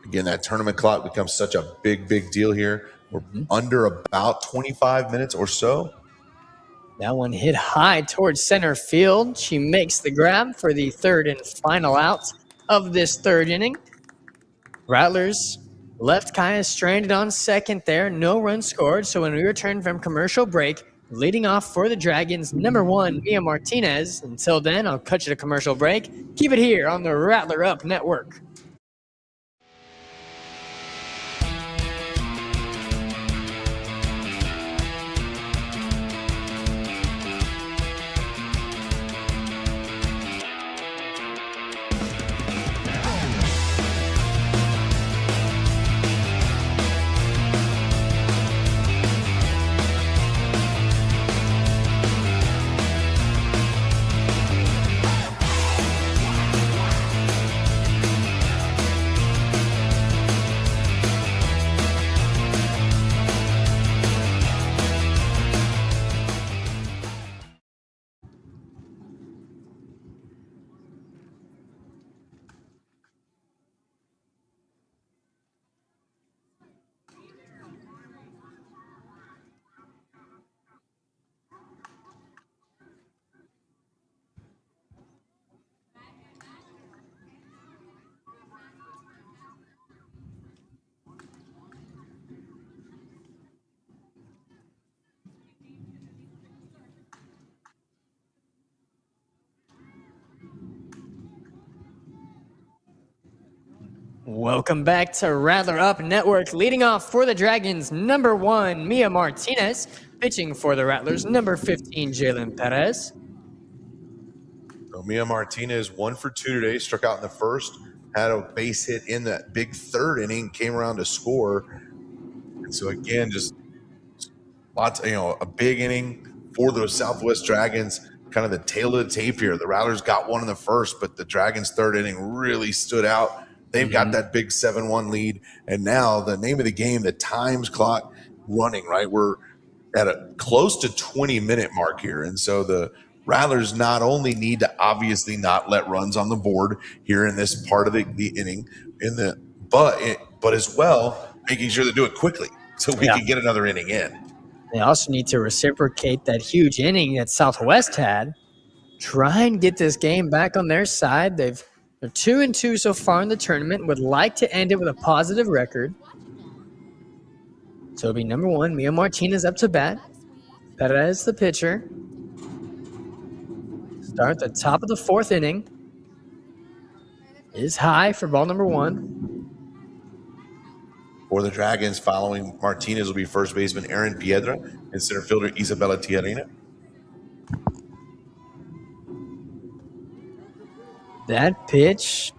Again, that tournament clock becomes such a big deal here. We're under about 25 minutes or so. That one hit high towards center field. She makes the grab for the third and final out of this third inning. Rattlers left Kaya stranded on second there. No run scored. So when we return from commercial break, leading off for the Dragons, number 1, Mia Martinez. Until then, I'll cut you to commercial break. Keep it here on the RattlerUp Network. Welcome back to RattlerUp Network. Leading off for the Dragons, number 1, Mia Martinez. Pitching for the Rattlers, number 15, Jalen Perez. So Mia Martinez, 1 for 2 today, struck out in the first, had a base hit in that big third inning, came around to score. And so again, just lots, a big inning for those Southwest Dragons. Kind of the tail of the tape here. The Rattlers got one in the first, but the Dragons' third inning really stood out. They've got that big 7-1 lead. And now the name of the game, the times clock running, right? We're at a close to 20-minute mark here. And so the Rattlers not only need to obviously not let runs on the board here in this part of the inning, but as well making sure they do it quickly so we can get another inning in. They also need to reciprocate that huge inning that Southwest had. Try and get this game back on their side. They're 2-2 so far in the tournament. Would like to end it with a positive record. So it'll be number 1, Mia Martinez up to bat. Perez, the pitcher. Start the top of the 4th inning. Is high for ball number 1. For the Dragons, following Martinez will be first baseman Aaron Piedra and center fielder Isabella Tiarina. That pitch,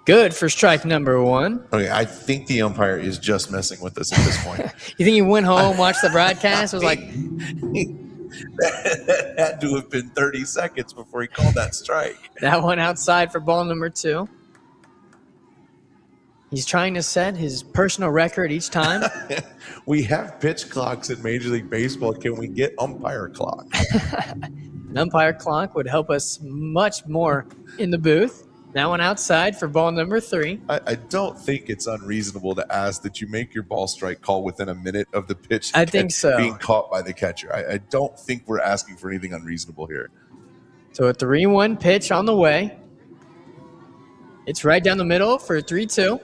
good for strike number 1. Okay, I think the umpire is just messing with us at this point. You think he went home, watched the broadcast, was like... that had to have been 30 seconds before he called that strike. That one outside for ball number 2. He's trying to set his personal record each time. We have pitch clocks in Major League Baseball. Can we get umpire clock? An umpire clock would help us much more in the booth. That one outside for ball number 3. I don't think it's unreasonable to ask that you make your ball strike call within a minute of the pitch I think so. being caught by the catcher. I don't think we're asking for anything unreasonable here. So a 3-1 pitch on the way. It's right down the middle for 3-2.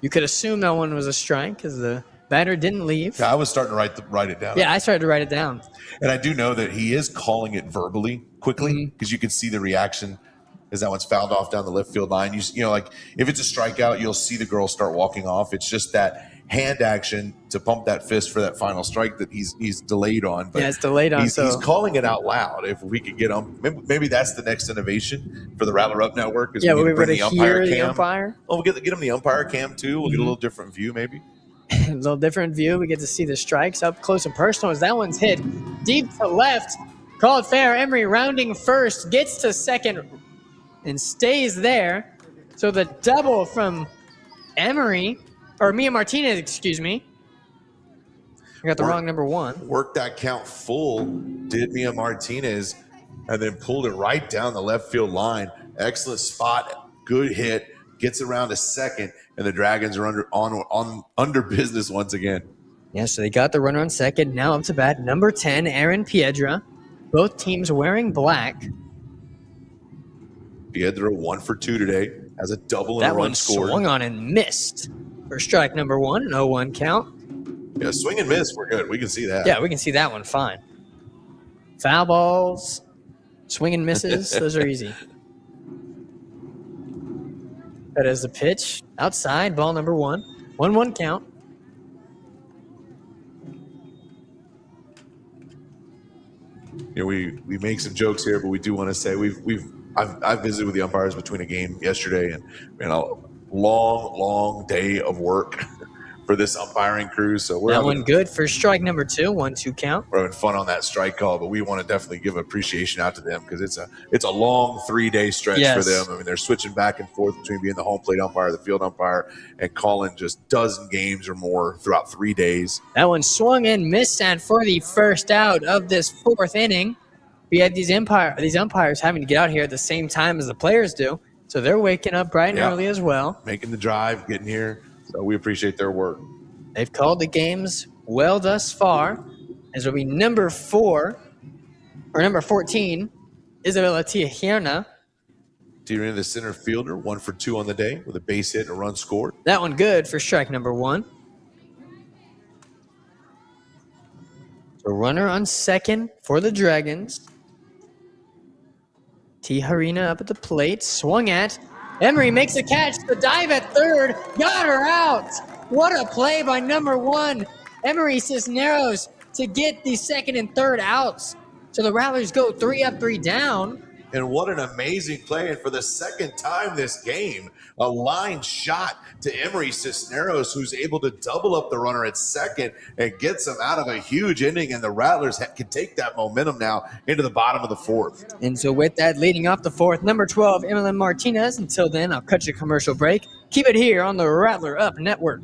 You could assume that one was a strike because the batter didn't leave. Yeah, I was starting to write it down. Yeah, I started to write it down. And I do know that he is calling it verbally quickly because you can see the reaction as that one's fouled off down the left field line. You know, like if it's a strikeout, you'll see the girl start walking off. It's just that hand action to pump that fist for that final strike that he's delayed on. But yeah, it's delayed on. He's calling it out loud. If we could get him, maybe that's the next innovation for the RattlerUp Network. Is we bring the umpire hear cam. The umpire. Oh, we'll get him the umpire cam too. We'll get a little different view, maybe. A little different view. We get to see the strikes up close and personal as that one's hit deep to left. Called fair. Emery rounding first, gets to second, and stays there. So the double from Emery, or Mia Martinez, excuse me. I got the wrong number one. Worked that count full, did Mia Martinez, and then pulled it right down the left field line. Excellent spot, good hit, gets around to second, and the Dragons are under business once again. Yeah, so they got the runner on second. Now up to bat, number 10, Aaron Piedra. Both teams wearing black. Piedra 1 for 2 today, has a double and a run scored. That one swung on and missed for strike number 1, an 0-1 count. Yeah, swing and miss, we're good. We can see that. Yeah, we can see that one fine. Foul balls, swing and misses, those are easy. That is the pitch. Outside, ball number 1. 1-1 count. You know, we make some jokes here, but we do want to say I've visited with the umpires between a game yesterday, and a long day of work for this umpiring crew. So we're one good for strike number 2, 1-2 count. We're having fun on that strike call, but we want to definitely give appreciation out to them because it's a long 3-day stretch for them. I mean, they're switching back and forth between being the home plate umpire, the field umpire, and calling just dozen games or more throughout 3 days. That one swung and missed and for the first out of this 4th inning. We had these umpires having to get out here at the same time as the players do, so they're waking up bright and early as well. Making the drive, getting here. So we appreciate their work. They've called the games well thus far, as will be number 14, Isabella Tijerna. Tijerna, the center fielder, 1 for 2 on the day with a base hit and a run scored. That one good for strike number 1. So runner on second for the Dragons. Tijerna up at the plate, swung at. Emery makes a catch, the dive at third, got her out. What a play by number 1, Emery Cisneros, to get the second and third outs. So the Rattlers go 3 up, 3 down. And what an amazing play. And for the second time this game, a line shot to Emery Cisneros, who's able to double up the runner at second and gets him out of a huge inning. And the Rattlers can take that momentum now into the bottom of the 4th. And so with that, leading off the 4th, number 12, Emily Martinez. Until then, I'll cut you a commercial break. Keep it here on the RattlerUp Network.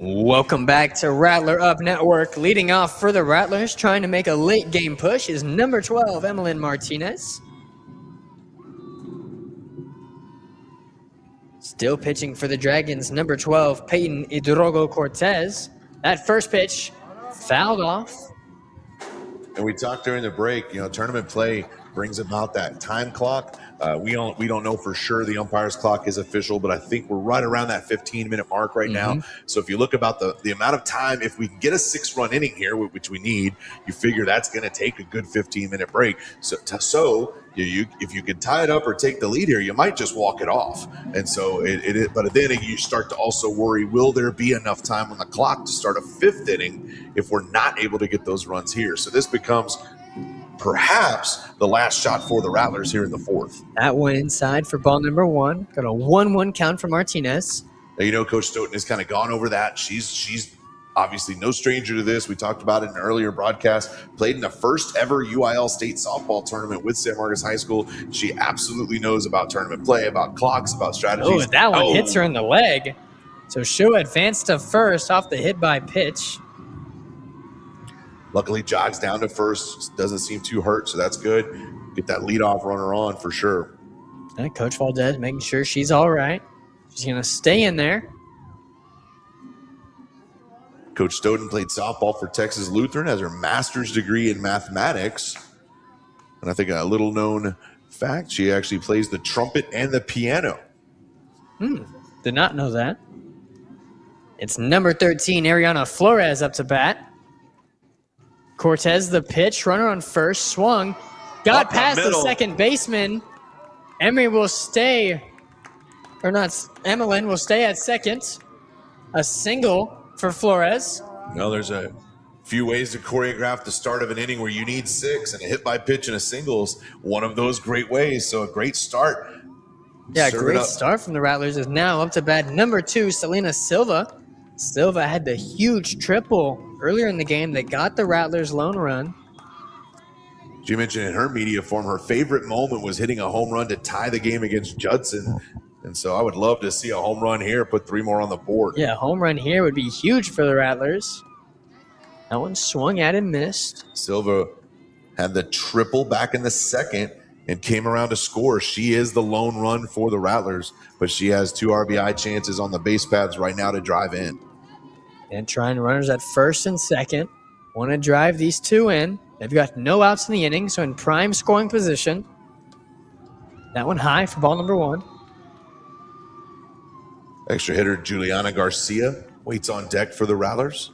Welcome back to RattlerUp Network. Leading off for the Rattlers, trying to make a late game push, is number 12, Emmeline Martinez. Still pitching for the Dragons, number 12, Peyton Hidrogo Cortez. That first pitch fouled off. And we talked during the break, tournament play brings about that time clock. We don't know for sure the umpire's clock is official, but I think we're right around that 15-minute mark right now. So if you look about the amount of time, if we can get a 6-run inning here, which we need, you figure that's going to take a good 15-minute break. So if you can tie it up or take the lead here, you might just walk it off. And so but then you start to also worry, will there be enough time on the clock to start a 5th inning if we're not able to get those runs here? So this becomes perhaps the last shot for the Rattlers here in the 4th. That went inside for ball number 1. Got a 1-1 count for Martinez. Now, Coach Stoughton has kind of gone over that. She's obviously no stranger to this. We talked about it in an earlier broadcast. Played in the first ever UIL state softball tournament with San Marcos High School. She absolutely knows about tournament play, about clocks, about strategies. Oh, that one hits her in the leg. So she'll advance to first off the hit by pitch. Luckily, jogs down to first. Doesn't seem too hurt, so that's good. Get that leadoff runner on for sure. And Coach Valdez making sure she's all right. She's going to stay in there. Coach Stoughton played softball for Texas Lutheran, has her master's degree in mathematics. And I think a little known fact, she actually plays the trumpet and the piano. Did not know that. It's number 13, Ariana Flores up to bat. Cortez, the pitch, runner on first, swung, got past the second baseman. Emmeline will stay at second. A single for Flores. There's a few ways to choreograph the start of an inning where you need 6, and a hit by pitch and a singles, one of those great ways. So a great start. Yeah, great start from the Rattlers. Is now up to bat number 2, Selena Silva. Silva had the huge triple earlier in the game that got the Rattlers' lone run. She mentioned in her media form her favorite moment was hitting a home run to tie the game against Judson. And so I would love to see a home run here, put 3 more on the board. Yeah, home run here would be huge for the Rattlers. That one swung at and missed. Silva had the triple back in the second and came around to score. She is the lone run for the Rattlers, but she has 2 RBI chances on the base paths right now to drive in. And trying runners at first and second. Want to drive these 2 in. They've got no outs in the inning, so in prime scoring position. That one high for ball number 1. Extra hitter Juliana Garcia waits on deck for the Rattlers.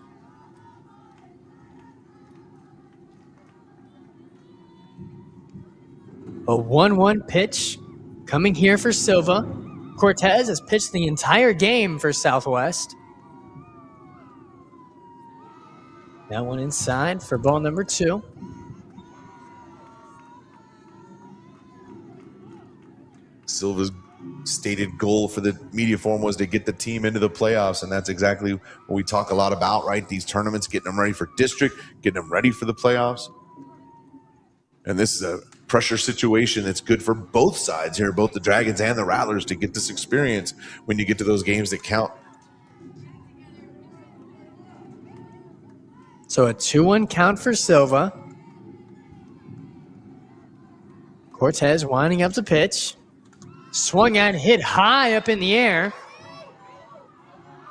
A 1-1 pitch coming here for Silva. Cortez has pitched the entire game for Southwest. That one inside for ball number 2. Silva's stated goal for the media forum was to get the team into the playoffs, and that's exactly what we talk a lot about, right? These tournaments, getting them ready for district, getting them ready for the playoffs. And this is a pressure situation that's good for both sides here, both the Dragons and the Rattlers, to get this experience when you get to those games that count. So a 2-1 count for Silva. Cortez winding up the pitch. Swung at, hit high up in the air.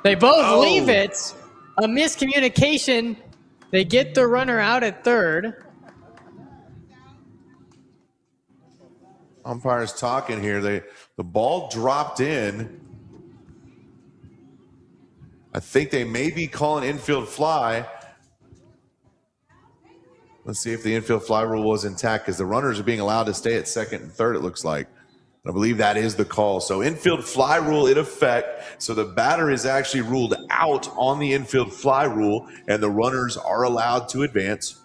They both leave it. A miscommunication. They get the runner out at third. Umpires talking here. The ball dropped in. I think they may be calling infield fly. Let's see if the infield fly rule was intact, because the runners are being allowed to stay at second and third, it looks like. I believe that is the call. So infield fly rule in effect. So the batter is actually ruled out on the infield fly rule, and the runners are allowed to advance.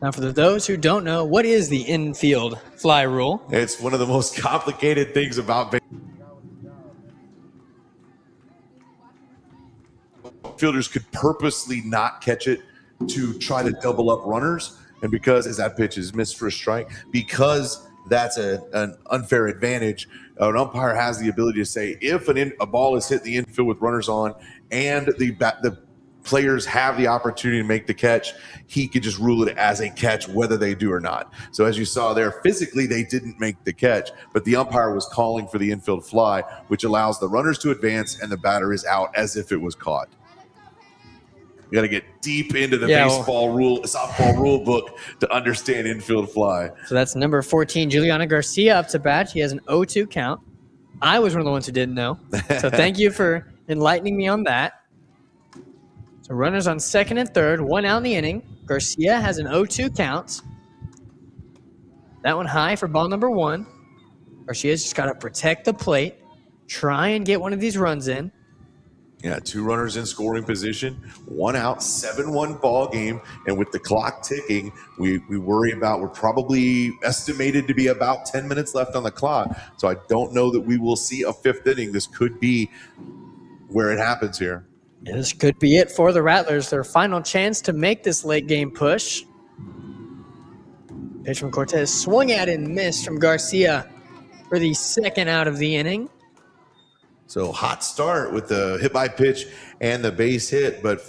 Now, for those who don't know, what is the infield fly rule? It's one of the most complicated things about baseball. Fielders could purposely not catch it to try to double up runners. And because, as that pitch is missed for a strike, because that's an unfair advantage. An umpire has the ability to say if a ball is hit the infield with runners on and the players have the opportunity to make the catch, he could just rule it as a catch whether they do or not. So as you saw there, physically they didn't make the catch, but the umpire was calling for the infield fly, which allows the runners to advance and the batter is out as if it was caught. You got to get deep into the softball rule book to understand infield fly. So that's number 14, Juliana Garcia, up to bat. She has an 0-2 count. I was one of the ones who didn't know. So thank you for enlightening me on that. So runners on second and third, one out in the inning. Garcia has an 0-2 count. That one high for ball number 1. Garcia's just got to protect the plate, try and get one of these runs in. Yeah, 2 runners in scoring position, 1 out, 7-1 ball game. And with the clock ticking, we worry about, we're probably estimated to be about 10 minutes left on the clock. So I don't know that we will see a 5th inning. This could be where it happens here. Yeah, this could be it for the Rattlers, their final chance to make this late game push. Pitch from Cortez swung at and missed from Garcia for the 2nd out of the inning. So hot start with the hit by pitch and the base hit, but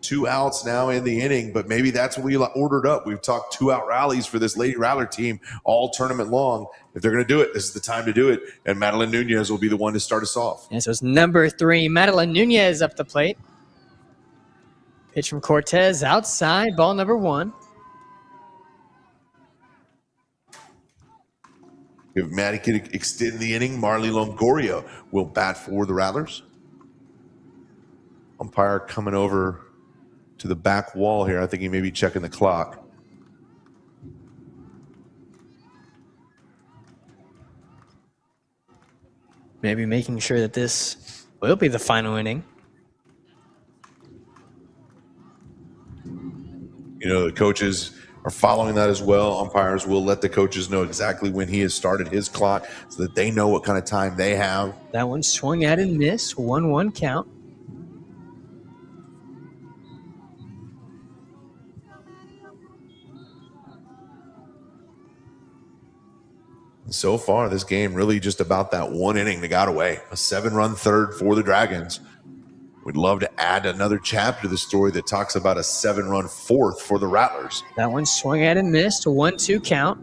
2 outs now in the inning. But maybe that's what we ordered up. We've talked 2-out rallies for this Lady Rattler team all tournament long. If they're going to do it, this is the time to do it. And Madeline Nunez will be the one to start us off. And so it's number 3, Madeline Nunez up the plate. Pitch from Cortez outside, ball number 1. If Maddie can extend the inning, Marley Longoria will bat for the Rattlers. Umpire coming over to the back wall here. I think he may be checking the clock. Maybe making sure that this will be the final inning. You know, the coaches are following that as well. Umpires will let the coaches know exactly when he has started his clock so that they know what kind of time they have. That one swung at and missed, 1-1 count. So far, this game really just about that 1 inning that got away. A 7-run third for the Dragons. We'd love to add another chapter to the story that talks about a 7-run fourth for the Rattlers. That one swung at and missed, a 1-2 count.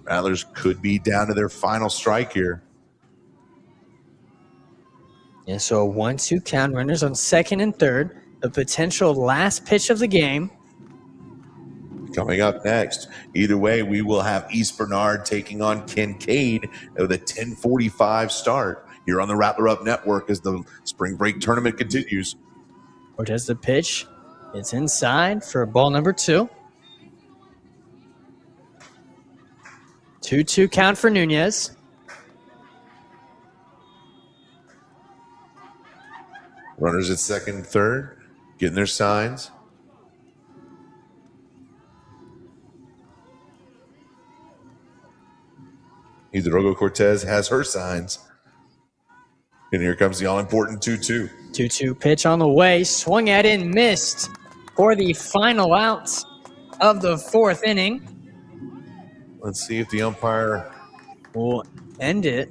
Rattlers could be down to their final strike here. Yeah, so a 1-2 count. Runners on second and third. The potential last pitch of the game. Coming up next, either way, we will have East Bernard taking on Kincaid with a 10:45 start here on the RattlerUp Network as the spring break tournament continues. Cortez the pitch. It's inside for ball number 2. 2-2 count for Nunez. Runners at second and third, getting their signs. Hidrogo Cortez has her signs. And here comes the all-important 2-2. 2-2 pitch on the way. Swung at and missed for the final out of the 4th inning. Let's see if the umpire Will end it.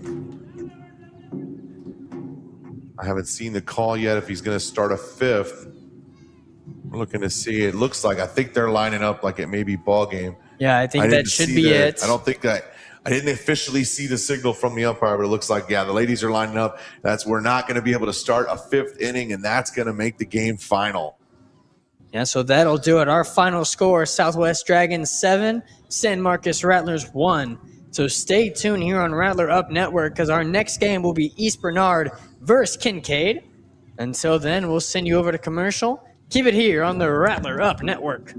I haven't seen the call yet if he's going to start a 5th. We're looking to see. It looks like, I think they're lining up like it may be ball game. Yeah, I think that should be it. I don't think that. I didn't officially see the signal from the umpire, but it looks like, yeah, the ladies are lining up. We're not going to be able to start a 5th inning, and that's going to make the game final. Yeah, so that'll do it. Our final score, Southwest Dragons 7, San Marcos Rattlers 1. So stay tuned here on RattlerUp Network because our next game will be East Bernard versus Kincaid. Until then, we'll send you over to commercial. Keep it here on the RattlerUp Network.